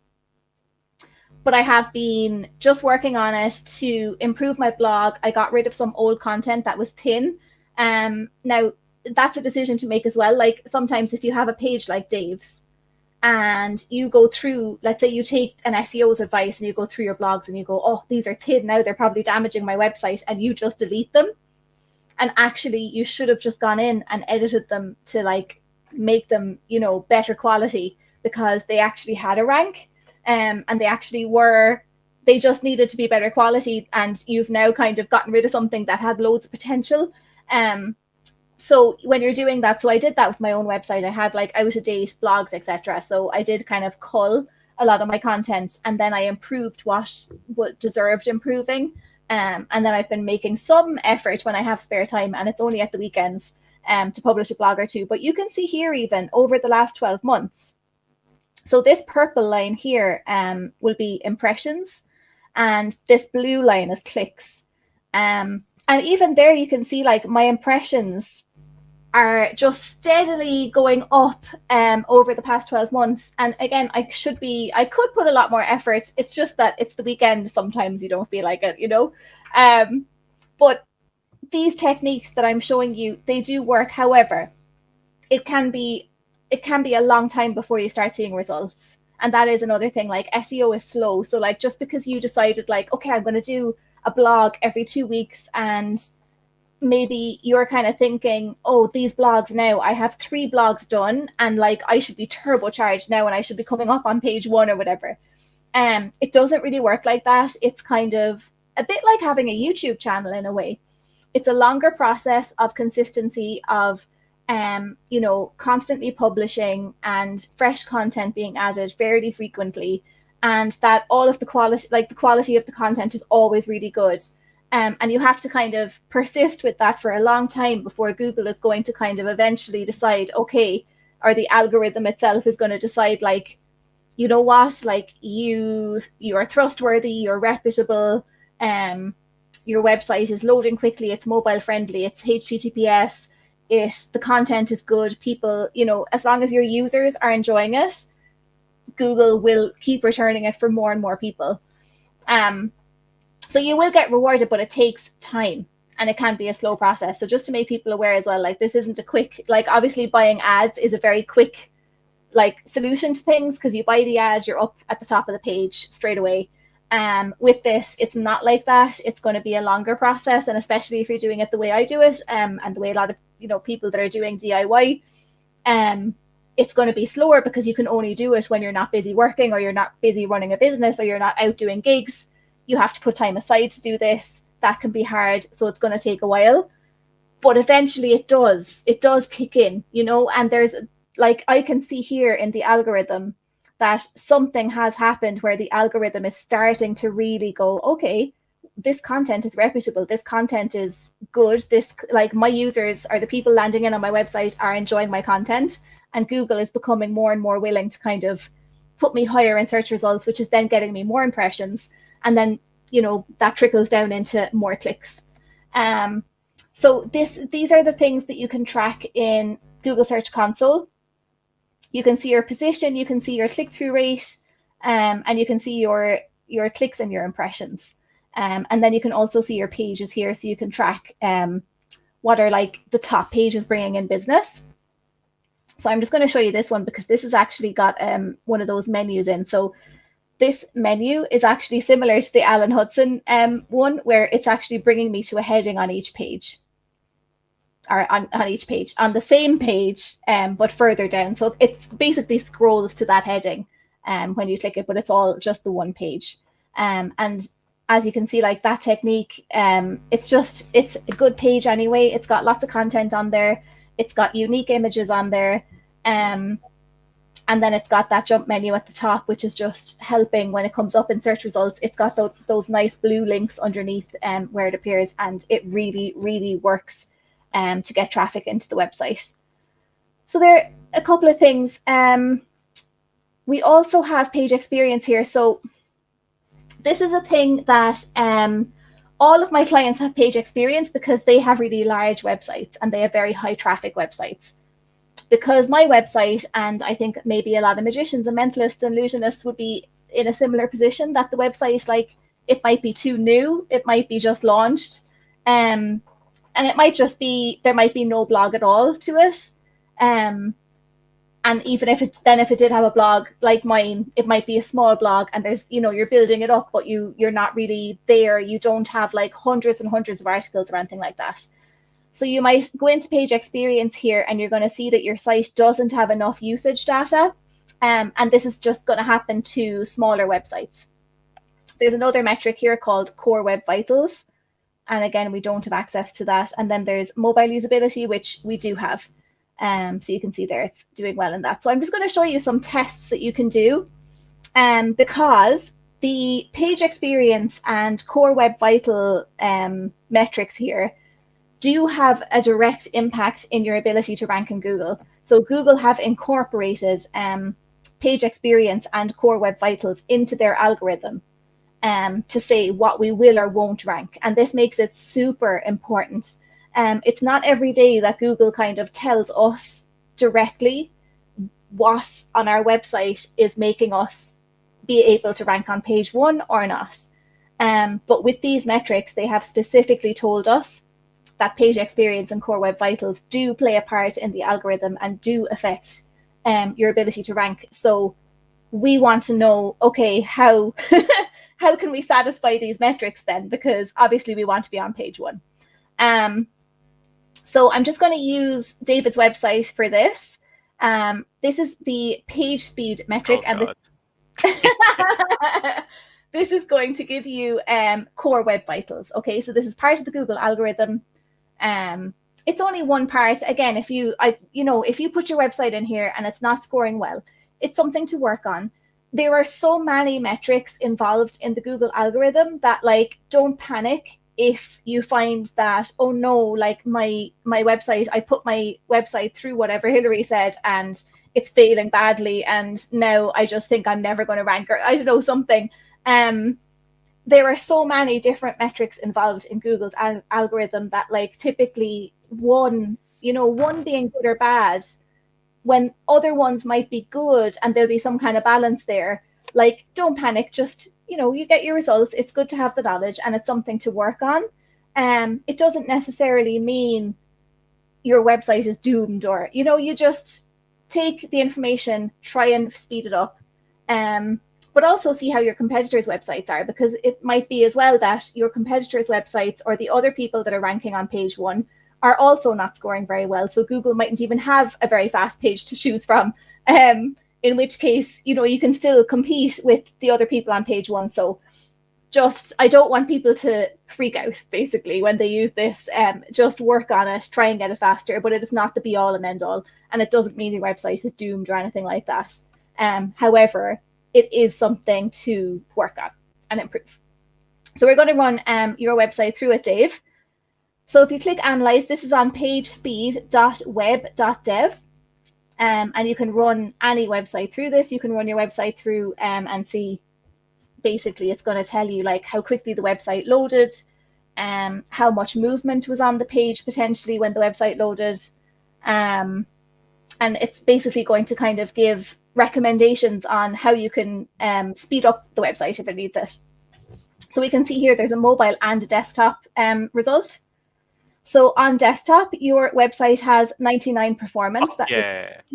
S1: but I have been just working on it to improve my blog. I got rid of some old content that was thin. Now, that's a decision to make as well. Like sometimes if you have a page like Dave's and you go through, let's say you take an SEO's advice and you go through your blogs and you go, oh, these are thin now, they're probably damaging my website, and you just delete them. And actually you should have just gone in and edited them to like make them, better quality, because they actually had a rank, and they just needed to be better quality. And you've now kind of gotten rid of something that had loads of potential. So when you're doing that, so I did that with my own website. I had like out-of-date blogs, etc. So I did kind of cull a lot of my content, and then I improved what deserved improving. And then I've been making some effort when I have spare time, and it's only at the weekends, to publish a blog or two. But you can see here, even over the last 12 months. So this purple line here will be impressions, and this blue line is clicks. And even there you can see like my impressions are just steadily going up over the past 12 months. And again, I could put a lot more effort. It's just that it's the weekend. Sometimes you don't feel like it, but these techniques that I'm showing you, they do work. However, it can be a long time before you start seeing results. And that is another thing. Like SEO is slow. So like, just because you decided like, okay, I'm going to do a blog every 2 weeks, and maybe you're kind of thinking, oh, these blogs now, I have 3 blogs done, and like I should be turbocharged now, and I should be coming up on page 1 or whatever. It doesn't really work like that. It's kind of a bit like having a YouTube channel in a way. It's a longer process of consistency, of constantly publishing and fresh content being added fairly frequently, and that all of the quality of the content is always really good. And you have to kind of persist with that for a long time before Google is going to kind of eventually decide, okay, or the algorithm itself is going to decide, like, you know what, like you are trustworthy, you're reputable, your website is loading quickly, it's mobile friendly, it's HTTPS, the content is good, people, as long as your users are enjoying it, Google will keep returning it for more and more people. So you will get rewarded, but it takes time, and it can be a slow process. So just to make people aware as well, like this isn't a quick, like obviously buying ads is a very quick like solution to things, because you buy the ad, you're up at the top of the page straight away. With this, it's not like that. It's going to be a longer process, and especially if you're doing it the way I do it, and the way a lot of people that are doing DIY, it's going to be slower, because you can only do it when you're not busy working, or you're not busy running a business, or you're not out doing gigs. You have to put time aside to do this. That can be hard, so it's going to take a while. But eventually it does kick in, and there's, like, I can see here in the algorithm that something has happened where the algorithm is starting to really go, okay, this content is reputable, this content is good, this, like, my users or the people landing in on my website are enjoying my content, and Google is becoming more and more willing to kind of put me higher in search results, which is then getting me more impressions, and then, you know, that trickles down into more clicks. So these are the things that you can track in Google Search Console. You can see your position, you can see your click-through rate, and you can see your clicks and your impressions. And then you can also see your pages here, so you can track what are like the top pages bringing in business. So I'm just going to show you this one because this has actually got one of those menus in. So this menu is actually similar to the Alan Hudson one, where it's actually bringing me to a heading on each page. Or on each page, on the same page, but further down. So it's basically scrolls to that heading when you click it, but it's all just the one page. And as you can see, like that technique, it's a good page anyway. It's got lots of content on there. It's got unique images on there. And then it's got that jump menu at the top, which is just helping when it comes up in search results. It's got those nice blue links underneath where it appears, and it really, really works to get traffic into the website. So there are a couple of things. We also have page experience here. So this is a thing that all of my clients have page experience because they have really large websites and they have very high traffic websites. Because my website, and I think maybe a lot of magicians and mentalists and illusionists would be in a similar position, that the website, like, it might be too new, it might be just launched, and it might just be, there might be no blog at all to it. And even if it did have a blog like mine, it might be a small blog, and there's, you know, you're building it up, but you're not really there. You don't have like hundreds and hundreds of articles or anything like that. So you might go into page experience here and you're going to see that your site doesn't have enough usage data. And this is just going to happen to smaller websites. There's another metric here called Core Web Vitals. And again, we don't have access to that. And then there's mobile usability, which we do have. So you can see there it's doing well in that. So I'm just going to show you some tests that you can do, because the page experience and Core Web Vital metrics here do have a direct impact in your ability to rank in Google. So Google have incorporated page experience and Core Web Vitals into their algorithm to say what we will or won't rank. And this makes it super important. It's not every day that Google kind of tells us directly what on our website is making us be able to rank on page 1 or not. But with these metrics, they have specifically told us that page experience and Core Web Vitals do play a part in the algorithm and do affect your ability to rank. So we want to know, okay, how how can we satisfy these metrics then? Because obviously we want to be on page 1. So I'm just going to use David's website for this. This is the Pagespeed metric, this is going to give you Core Web Vitals. Okay, so this is part of the Google algorithm. It's only one part. Again, if you put your website in here and it's not scoring well, it's something to work on. There are so many metrics involved in the Google algorithm that, like, don't panic if you find that, oh no, like my website, I put my website through whatever Hilary said and it's failing badly, and now I just think I'm never going to rank, or I don't know, something. There are so many different metrics involved in Google's algorithm that, like, typically one being good or bad, when other ones might be good and there'll be some kind of balance there. Like, don't panic, just, you get your results. It's good to have the knowledge and it's something to work on. It doesn't necessarily mean your website is doomed, or, you just take the information, try and speed it up. But also see how your competitors' websites are, because it might be as well that your competitors' websites or the other people that are ranking on page 1 are also not scoring very well. So Google mightn't even have a very fast page to choose from, in which case, you can still compete with the other people on page 1. So I don't want people to freak out, basically, when they use this. Just work on it, try and get it faster, but it is not the be all and end all. And it doesn't mean your website is doomed or anything like that. However, it is something to work on and improve. So we're going to run your website through it, Dave. So if you click Analyze, this is on pagespeed.web.dev. And you can run any website through this. You can run your website through and see, basically, it's going to tell you like how quickly the website loaded, how much movement was on the page potentially when the website loaded. And it's basically going to kind of give recommendations on how you can speed up the website if it needs it. So we can see here there's a mobile and a desktop result. So on desktop, your website has 99 performance. That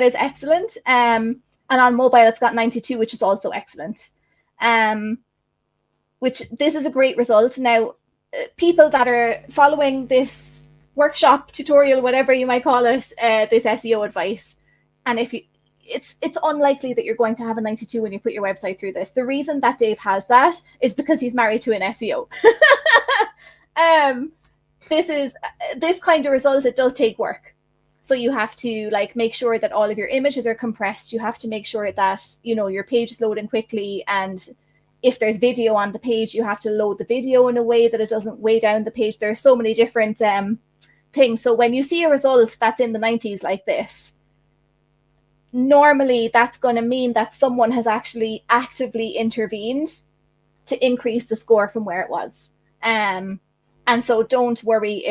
S1: is excellent. And on mobile, it's got 92, which is also excellent. Which this is a great result. Now, people that are following this workshop, tutorial, whatever you might call it, this SEO advice, and if you, it's unlikely that you're going to have a 92 when you put your website through this. The reason that Dave has that is because he's married to an SEO. This kind of result, it does take work. So you have to like make sure that all of your images are compressed. You have to make sure that, you know, your page is loading quickly. And if there's video on the page, you have to load the video in a way that it doesn't weigh down the page. There are so many different things. So when you see a result that's in the 90s like this, normally that's going to mean that someone has actually actively intervened to increase the score from where it was. And so don't worry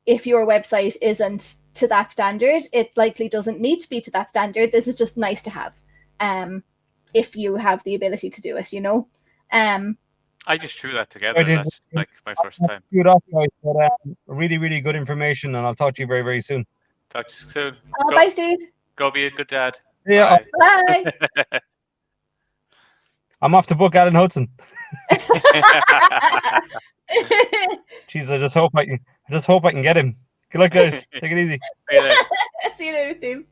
S1: if your website isn't to that standard. It likely doesn't need to be to that standard. This is just nice to have if you have the ability to do it, you know.
S4: I just threw that together. That's like my first time.
S2: Really, really good information, and I'll talk to you very, very soon.
S4: Talk to you soon.
S1: Bye, Steve.
S4: Go be a good dad.
S2: Yeah.
S1: Bye.
S2: I'm off to book Alan Hudson. Jeez, I just hope I can get him. Good luck, guys. Take it easy.
S1: See you later, Steve.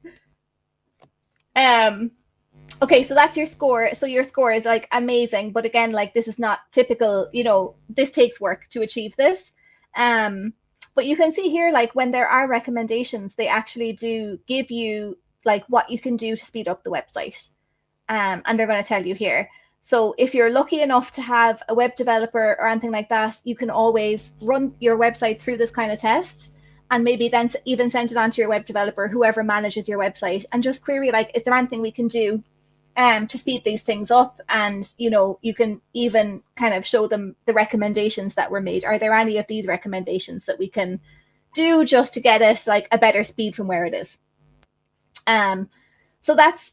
S1: Okay, so that's your score. So your score is like amazing, but again, like this is not typical, you know, this takes work to achieve this. But you can see here, like when there are recommendations, they actually do give you like what you can do to speed up the website. And they're going to tell you here. So if you're lucky enough to have a web developer or anything like that, you can always run your website through this kind of test and maybe then even send it on to your web developer, whoever manages your website, and just query like, is there anything we can do to speed these things up? And, you know, you can even kind of show them the recommendations that were made. Are there any of these recommendations that we can do just to get it like a better speed from where it is? So that's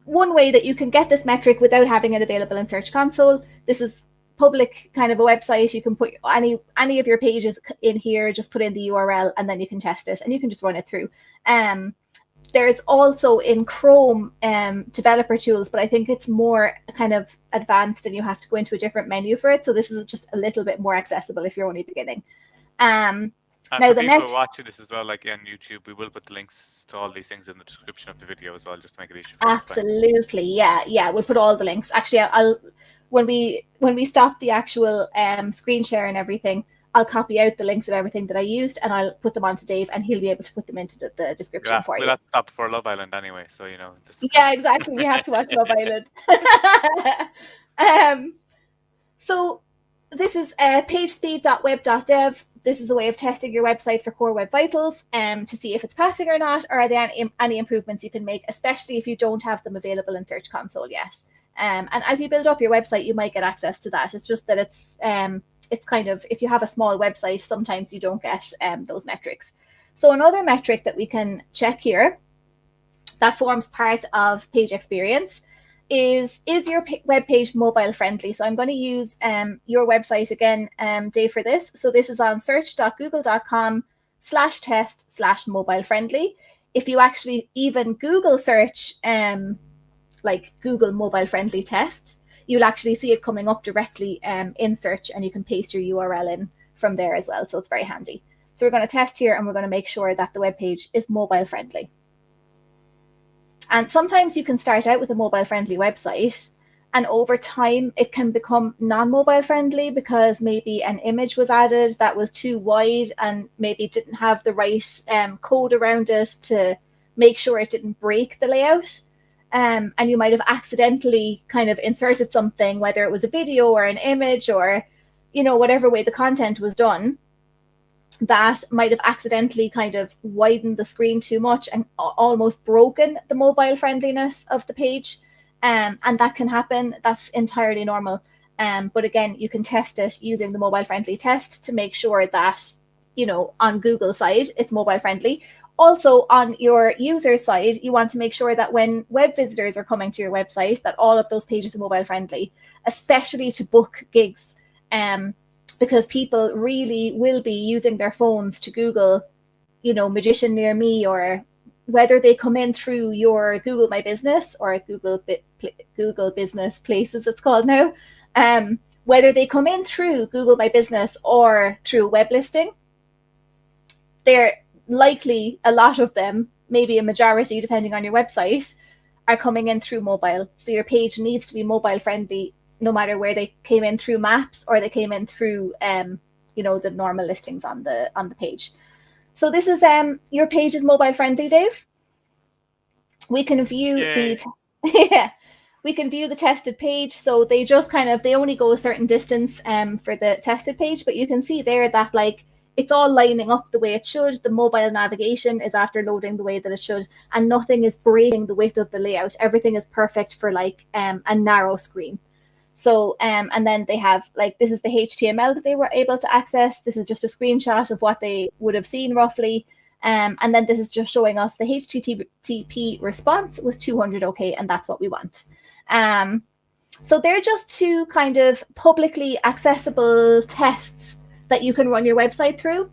S1: one way that you can get this metric without having it available in Search Console. This is public kind of a website. You can put any of your pages in here, just put in the URL, and then you can test it and you can just run it through. There's also in Chrome developer tools, but I think it's more kind of advanced and you have to go into a different menu for it. So this is just a little bit more accessible if you're only beginning.
S4: And
S1: now
S4: for
S1: the
S4: people
S1: next
S4: who are watching this as well, like on YouTube, we will put the links to all these things in the description of the video as well, just to make it easier.
S1: Absolutely, yeah, we'll put all the links. Actually, I'll when we stop the actual screen share and everything, I'll copy out the links of everything that I used and I'll put them on to Dave, and he'll be able to put them into the description for you.
S4: We'll have to stop before Love Island anyway, so you know.
S1: Yeah, exactly. We have to watch Love Island. So this is pagespeed.web.dev. This is a way of testing your website for core web vitals to see if it's passing or not, or are there any improvements you can make, especially if you don't have them available in Search Console yet. And as you build up your website, you might get access to that. It's just that it's kind of, if you have a small website, sometimes you don't get those metrics. So another metric that we can check here that forms part of page experience is your web page mobile friendly? So I'm going to use your website again, Dave, for this. So this is on search.google.com/test/mobile friendly. If you actually even Google search like Google mobile friendly test, you'll actually see it coming up directly in search, and you can paste your URL in from there as well. So it's very handy. So we're going to test here and we're going to make sure that the web page is mobile friendly. And sometimes you can start out with a mobile friendly website and over time it can become non-mobile friendly because maybe an image was added that was too wide and maybe didn't have the right code around it to make sure it didn't break the layout. and you might have accidentally kind of inserted something, whether it was a video or an image or, you know, whatever way the content was done, that might have accidentally kind of widened the screen too much and almost broken the mobile friendliness of the page. And that can happen. That's entirely normal. But again, you can test it using the mobile friendly test to make sure that, you know, on Google side, it's mobile friendly. Also on your user side, you want to make sure that when web visitors are coming to your website, that all of those pages are mobile friendly, especially to book gigs. Because people really will be using their phones to Google, you know, magician near me, or whether they come in through your Google My Business or Google Business Places, it's called now. Whether they come in through Google My Business or through a web listing, they're likely, a lot of them, maybe a majority, depending on your website, are coming in through mobile. So your page needs to be mobile friendly, no matter where they came in through maps or they came in through, you know, the normal listings on the page. So this is your page is mobile friendly, Dave. We can view we can view the tested page. So they just kind of, they only go a certain distance for the tested page, but you can see there that like it's all lining up the way it should. The mobile navigation is after loading the way that it should, and nothing is breaking the width of the layout. Everything is perfect for like a narrow screen. So, and then they have like, this is the HTML that they were able to access. This is just a screenshot of what they would have seen roughly. And then this is just showing us the HTTP response was 200 OK, and that's what we want. So they're just two kind of publicly accessible tests that you can run your website through.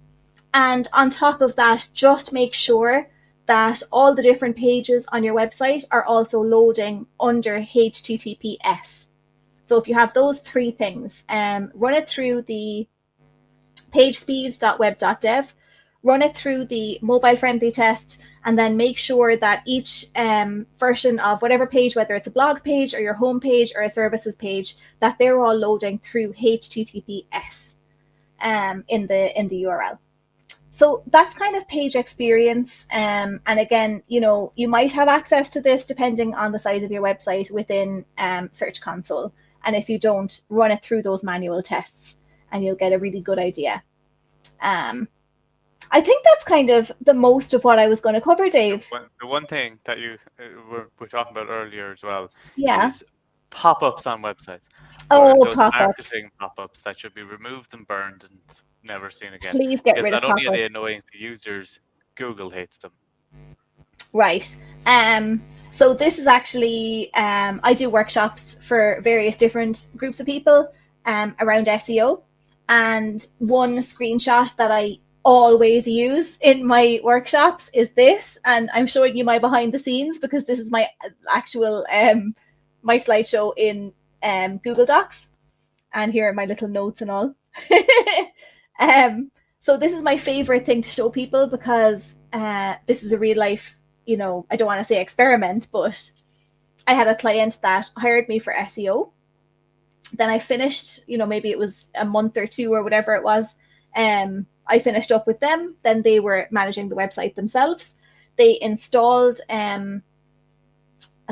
S1: And on top of that, just make sure that all the different pages on your website are also loading under HTTPS. So if you have those three things, run it through the pagespeed.web.dev, run it through the mobile friendly test, and then make sure that each version of whatever page, whether it's a blog page or your home page or a services page, that they're all loading through HTTPS in the URL. So that's kind of page experience. And again, you know, you might have access to this depending on the size of your website within Search Console. And if you don't, run it through those manual tests and you'll get a really good idea. I think that's kind of the most of what I was going to cover, Dave.
S4: The one thing that you were talking about earlier as well,
S1: is
S4: pop-ups on websites.
S1: Oh,
S4: those
S1: pop-ups.
S4: marketing pop-ups that should be removed and burned and never seen again.
S1: Please get rid of
S4: pop-ups. Not only are they
S1: pop-ups.
S4: annoying to users, Google hates them.
S1: Right. So this is actually, I do workshops for various different groups of people around SEO. And one screenshot that I always use in my workshops is this. And I'm showing you my behind the scenes because this is my actual, my slideshow in Google Docs. And here are my little notes and all. So this is my favorite thing to show people because this is a real life, you know, I don't want to say experiment, but I had a client that hired me for SEO. Then I finished, you know, maybe it was a month or two or whatever it was. I finished up with them. Then they were managing the website themselves. They installed a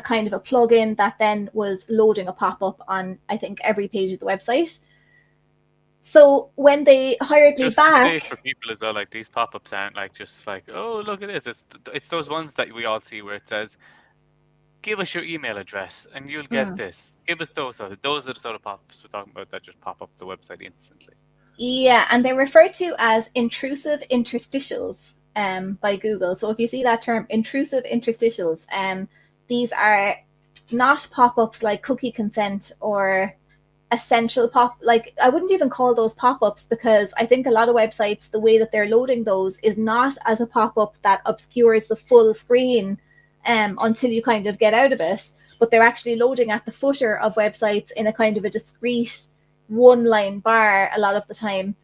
S1: kind of a plugin that then was loading a pop-up on, I think, every page of the website. So when they hired me back,
S4: for people as well, like these pop-ups aren't like just like, oh, look at this. It's those ones that we all see where it says, give us your email address and you'll get this. Give us those. Those are the sort of pop-ups we're talking about that just pop up the website instantly.
S1: Yeah, and they're referred to as intrusive interstitials by Google. So if you see that term, intrusive interstitials, these are not pop-ups like cookie consent or essential like I wouldn't even call those pop-ups because I think a lot of websites, the way that they're loading those is not as a pop-up that obscures the full screen until you kind of get out of it, but they're actually loading at the footer of websites in a kind of a discrete one-line bar a lot of the time.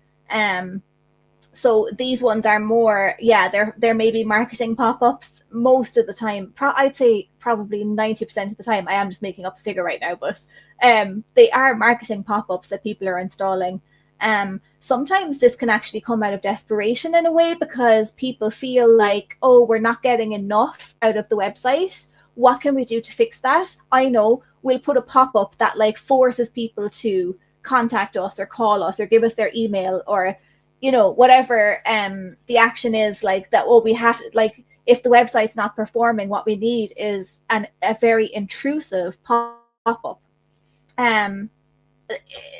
S1: So these ones are more, they're maybe marketing pop-ups most of the time. I'd say probably 90% of the time. I am just making up a figure right now, but they are marketing pop-ups that people are installing. Sometimes this can actually come out of desperation in a way because people feel like, oh, we're not getting enough out of the website. what can we do to fix that? I know we'll put a pop-up that like forces people to contact us or call us or give us their email, or, you know, whatever the action is, like that. Well, we have, like, if the website's not performing, what we need is a very intrusive pop-up.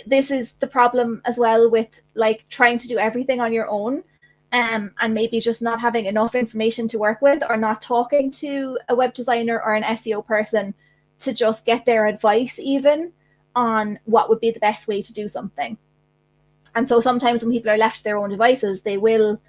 S1: This is the problem as well with like trying to do everything on your own, and maybe just not having enough information to work with, or not talking to a web designer or an SEO person to just get their advice even on what would be the best way to do something. And so sometimes when people are left to their own devices, they will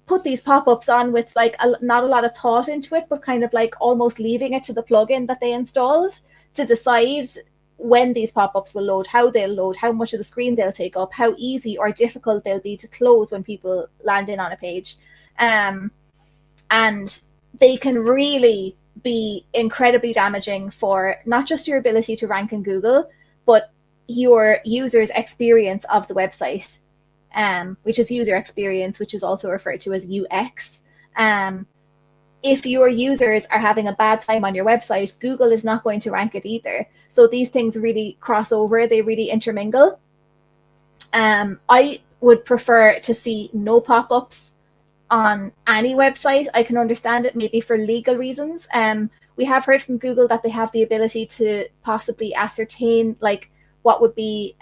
S1: put these pop-ups on with like not a lot of thought into it, but kind of like almost leaving it to the plugin that they installed to decide when these pop-ups will load, how they'll load, how much of the screen they'll take up, how easy or difficult they'll be to close when people land in on a page. And they can really be incredibly damaging for not just your ability to rank in Google, but your user's experience of the website, which is user experience, which is also referred to as UX. If your users are having a bad time on your website, Google is not going to rank it either. So these things really cross over, they really intermingle. I would prefer to see no pop-ups on any website. I can understand it maybe for legal reasons. We have heard from Google that they have the ability to possibly ascertain like what would be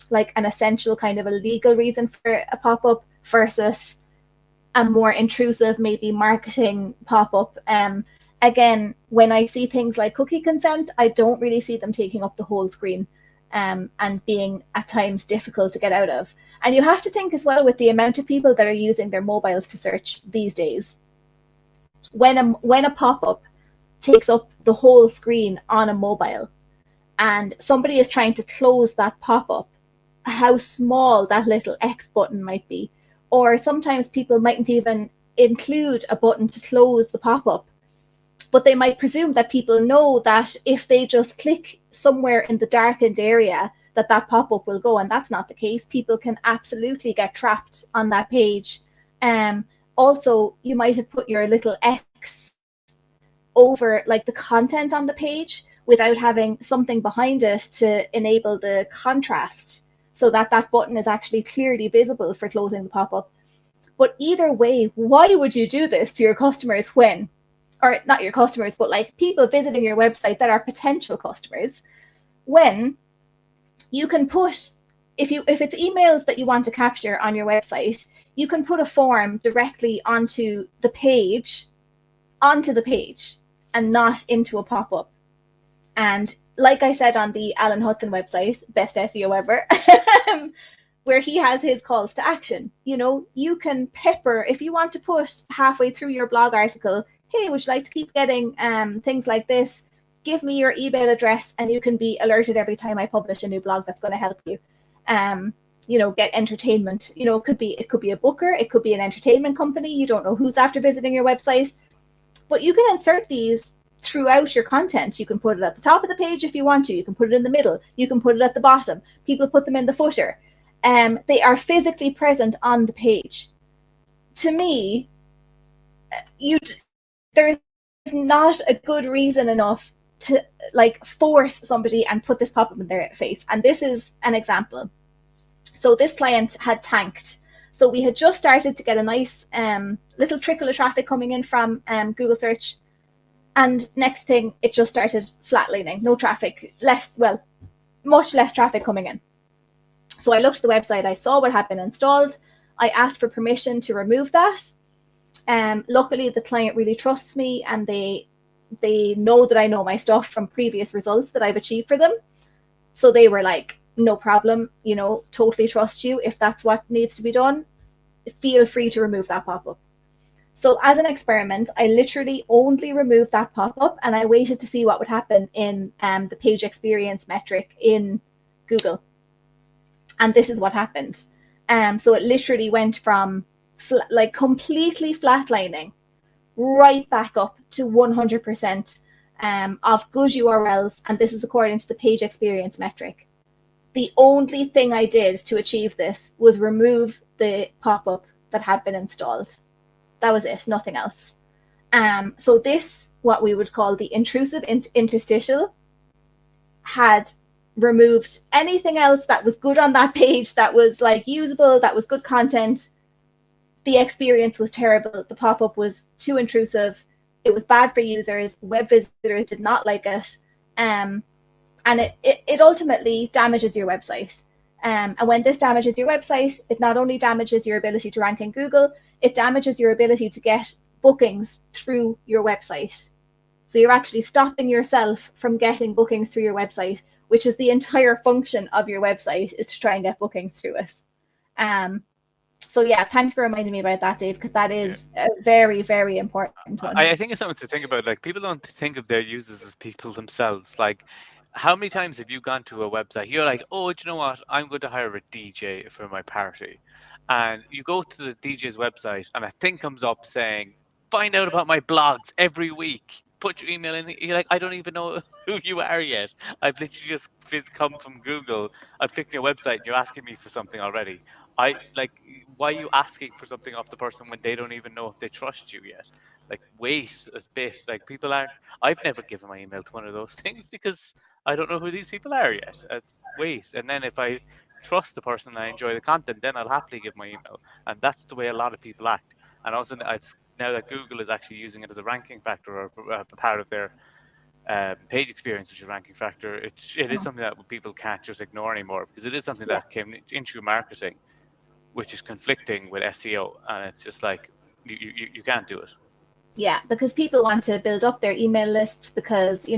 S1: like an essential kind of a legal reason for a pop-up versus a more intrusive, maybe marketing pop-up. Again, when I see things like cookie consent, I don't really see them taking up the whole screen and being at times difficult to get out of. And you have to think as well with the amount of people that are using their mobiles to search these days. When a pop-up takes up the whole screen on a mobile and somebody is trying to close that pop-up, how small that little X button might be. Or sometimes people mightn't even include a button to close the pop-up, but they might presume that people know that if they just click somewhere in the darkened area, that pop-up will go, and that's not the case. People can absolutely get trapped on that page. Also, you might have put your little X over like the content on the page without having something behind it to enable the contrast, so that button is actually clearly visible for closing the pop-up. But either way, why would you do this to your customers when, or not your customers, but like people visiting your website that are potential customers, when you can put, if it's emails that you want to capture on your website, you can put a form directly onto the page, and not into a pop-up. And like I said on the Alan Hudson website, best SEO ever, where he has his calls to action, you know, you can pepper, if you want to put halfway through your blog article, hey, would you like to keep getting things like this? Give me your email address and you can be alerted every time I publish a new blog that's going to help you. You know, get entertainment. You know, it could be a booker, it could be an entertainment company. You don't know who's after visiting your website, but you can insert these throughout your content. You can put it at the top of the page if you want to. You can put it in the middle. You can put it at the bottom. People put them in the footer. They are physically present on the page. To me, there's not a good reason enough to like force somebody and put this pop-up in their face. And this is an example. So this client had tanked. So we had just started to get a nice little trickle of traffic coming in from Google search. And next thing, it just started flatlining. No traffic, much less traffic coming in. So I looked at the website, I saw what had been installed. I asked for permission to remove that. Luckily, the client really trusts me and they know that I know my stuff from previous results that I've achieved for them. So they were like, no problem, you know, totally trust you. If that's what needs to be done, feel free to remove that pop-up. So as an experiment, I literally only removed that pop-up and I waited to see what would happen in the page experience metric in Google. And this is what happened. So it literally went from completely flatlining right back up to 100% of good URLs. And this is according to the page experience metric. The only thing I did to achieve this was remove the pop-up that had been installed. That was it, nothing else. So this, what we would call the intrusive interstitial, had removed anything else that was good on that page, that was like usable, that was good content. The experience was terrible. The pop-up was too intrusive. It was bad for users. Web visitors did not like it. And it ultimately damages your website. And when this damages your website, it not only damages your ability to rank in Google, it damages your ability to get bookings through your website. So you're actually stopping yourself from getting bookings through your website, which is the entire function of your website, is to try and get bookings through it. So yeah, thanks for reminding me about that, Dave, because that is a very, very important one.
S4: I think it's something to think about. Like, people don't think of their users as people themselves. Like, how many times have you gone to a website? You're like, oh, do you know what? I'm going to hire a DJ for my party. And you go to the DJ's website and a thing comes up saying, find out about my blogs every week. Put your email in. You're like, I don't even know who you are yet. I've literally just come from Google. I've clicked your website. You're asking me for something already. Why are you asking for something off the person when they don't even know if they trust you yet? Like, waste a bit. Like, people aren't. I've never given my email to one of those things because I don't know who these people are yet. It's waste. And then if I trust the person and I enjoy the content, then I'll happily give my email. And that's the way a lot of people act. And also, it's now that Google is actually using it as a ranking factor or a part of their page experience, which is a ranking factor, it is something that people can't just ignore anymore, because it is something that came into marketing, which is conflicting with SEO, and it's just like you can't do it.
S1: Yeah, because people want to build up their email lists because,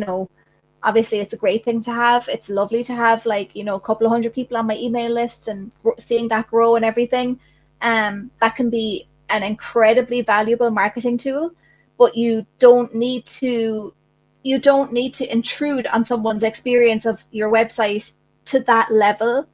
S1: obviously it's a great thing to have. It's lovely to have a couple of hundred people on my email list and seeing that grow and everything. That can be an incredibly valuable marketing tool, but you don't need to intrude on someone's experience of your website to that level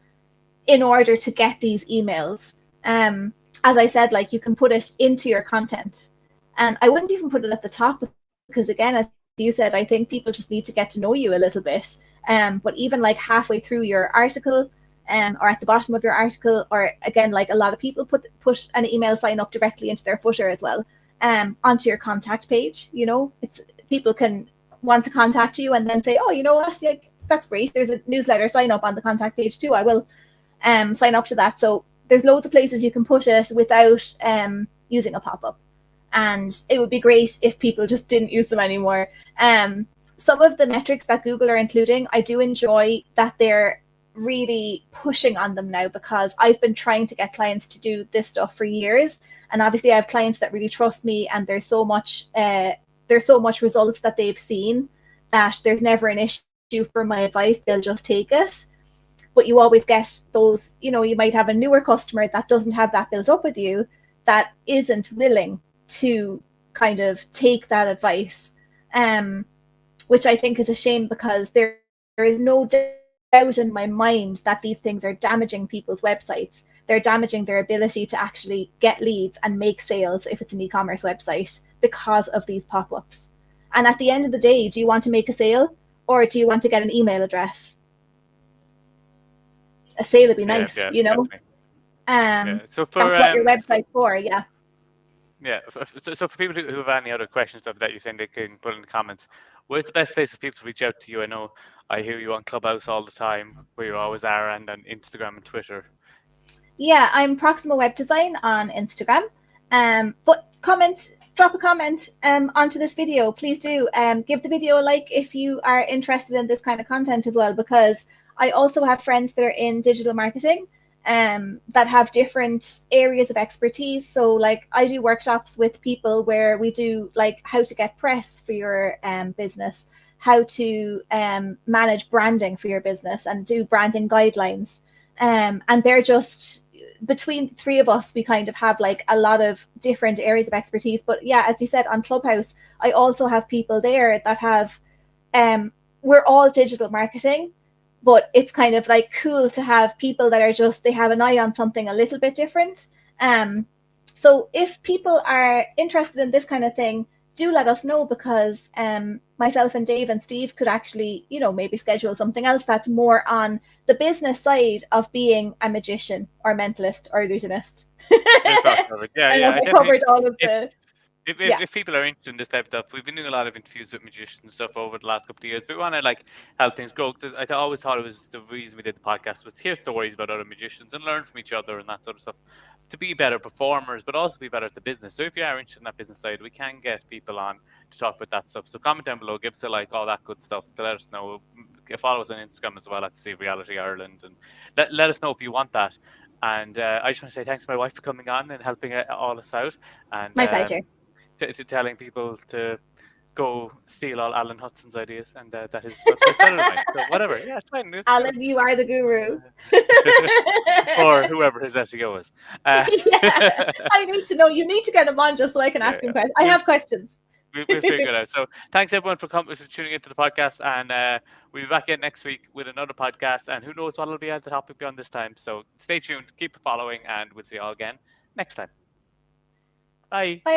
S1: in order to get these emails. As I said, you can put it into your content. And I wouldn't even put it at the top because, again, as you said, I think people just need to get to know you a little bit. But even halfway through your article, or at the bottom of your article, or again, a lot of people put an email sign up directly into their footer as well, onto your contact page. It's people can want to contact you and then say, oh, you know what, that's great. There's a newsletter, sign up on the contact page too. I will sign up to that. So there's loads of places you can put it without using a pop-up. And it would be great if people just didn't use them anymore. Some of the metrics that Google are including, I do enjoy that they're really pushing on them now, because I've been trying to get clients to do this stuff for years. And obviously I have clients that really trust me, and there's so much results that they've seen that there's never an issue for my advice. They'll just take it. But you always get those, you might have a newer customer that doesn't have that built up with you, that isn't willing to kind of take that advice, which I think is a shame, because there is no doubt in my mind that these things are damaging people's websites. They're damaging their ability to actually get leads and make sales if it's an e-commerce website, because of these pop-ups. And at the end of the day, do you want to make a sale, or do you want to get an email address? A sale would be nice, So
S4: that's
S1: what your website's for, yeah.
S4: Yeah, so for people who have any other questions of that, you saying they can put in the comments. Where's the best place for people to reach out to you? I know I hear you on Clubhouse all the time, where you always are, and on Instagram and Twitter.
S1: Yeah, I'm Proximo Web Design on Instagram. But drop a comment onto this video. Please do. Give the video a like if you are interested in this kind of content as well, because I also have friends that are in digital marketing that have different areas of expertise. So I do workshops with people where we do how to get press for your business, how to manage branding for your business, and do branding guidelines. And they're just, between the three of us, we kind of have a lot of different areas of expertise. But yeah, as you said, on Clubhouse, I also have people there that have, we're all digital marketing, but it's kind of cool to have people that are just, they have an eye on something a little bit different. So if people are interested in this kind of thing, do let us know, because myself and Dave and Steve could actually, maybe schedule something else that's more on the business side of being a magician or mentalist or illusionist.
S4: Yeah,
S1: I covered all of the...
S4: If people are interested in this type of stuff, we've been doing a lot of interviews with magicians and stuff over the last couple of years, but we want to like help things grow. I always thought it was the reason we did the podcast was to hear stories about other magicians and learn from each other and that sort of stuff, to be better performers, but also be better at the business. So if you are interested in that business side, we can get people on to talk about that stuff. So comment down below, give us a like, all that good stuff, to let us know. Follow us on Instagram as well at Deceive Reality Ireland, and let us know if you want that. And I just want to say thanks to my wife for coming on and helping all us out, and
S1: My pleasure.
S4: to telling people to go steal all Alan Hudson's ideas, and that his website's better than mine. So whatever, yeah, it's fine.
S1: Alan, you are the guru.
S4: Or whoever his SEO is.
S1: Yeah, I need to know. You need to get him on just so I can ask him questions. I have questions.
S4: We'll figure it out. So thanks everyone for tuning into the podcast, and we'll be back in next week with another podcast, and who knows what will be at the topic beyond this time. So stay tuned, keep following, and we'll see you all again next time. Bye.
S1: Bye.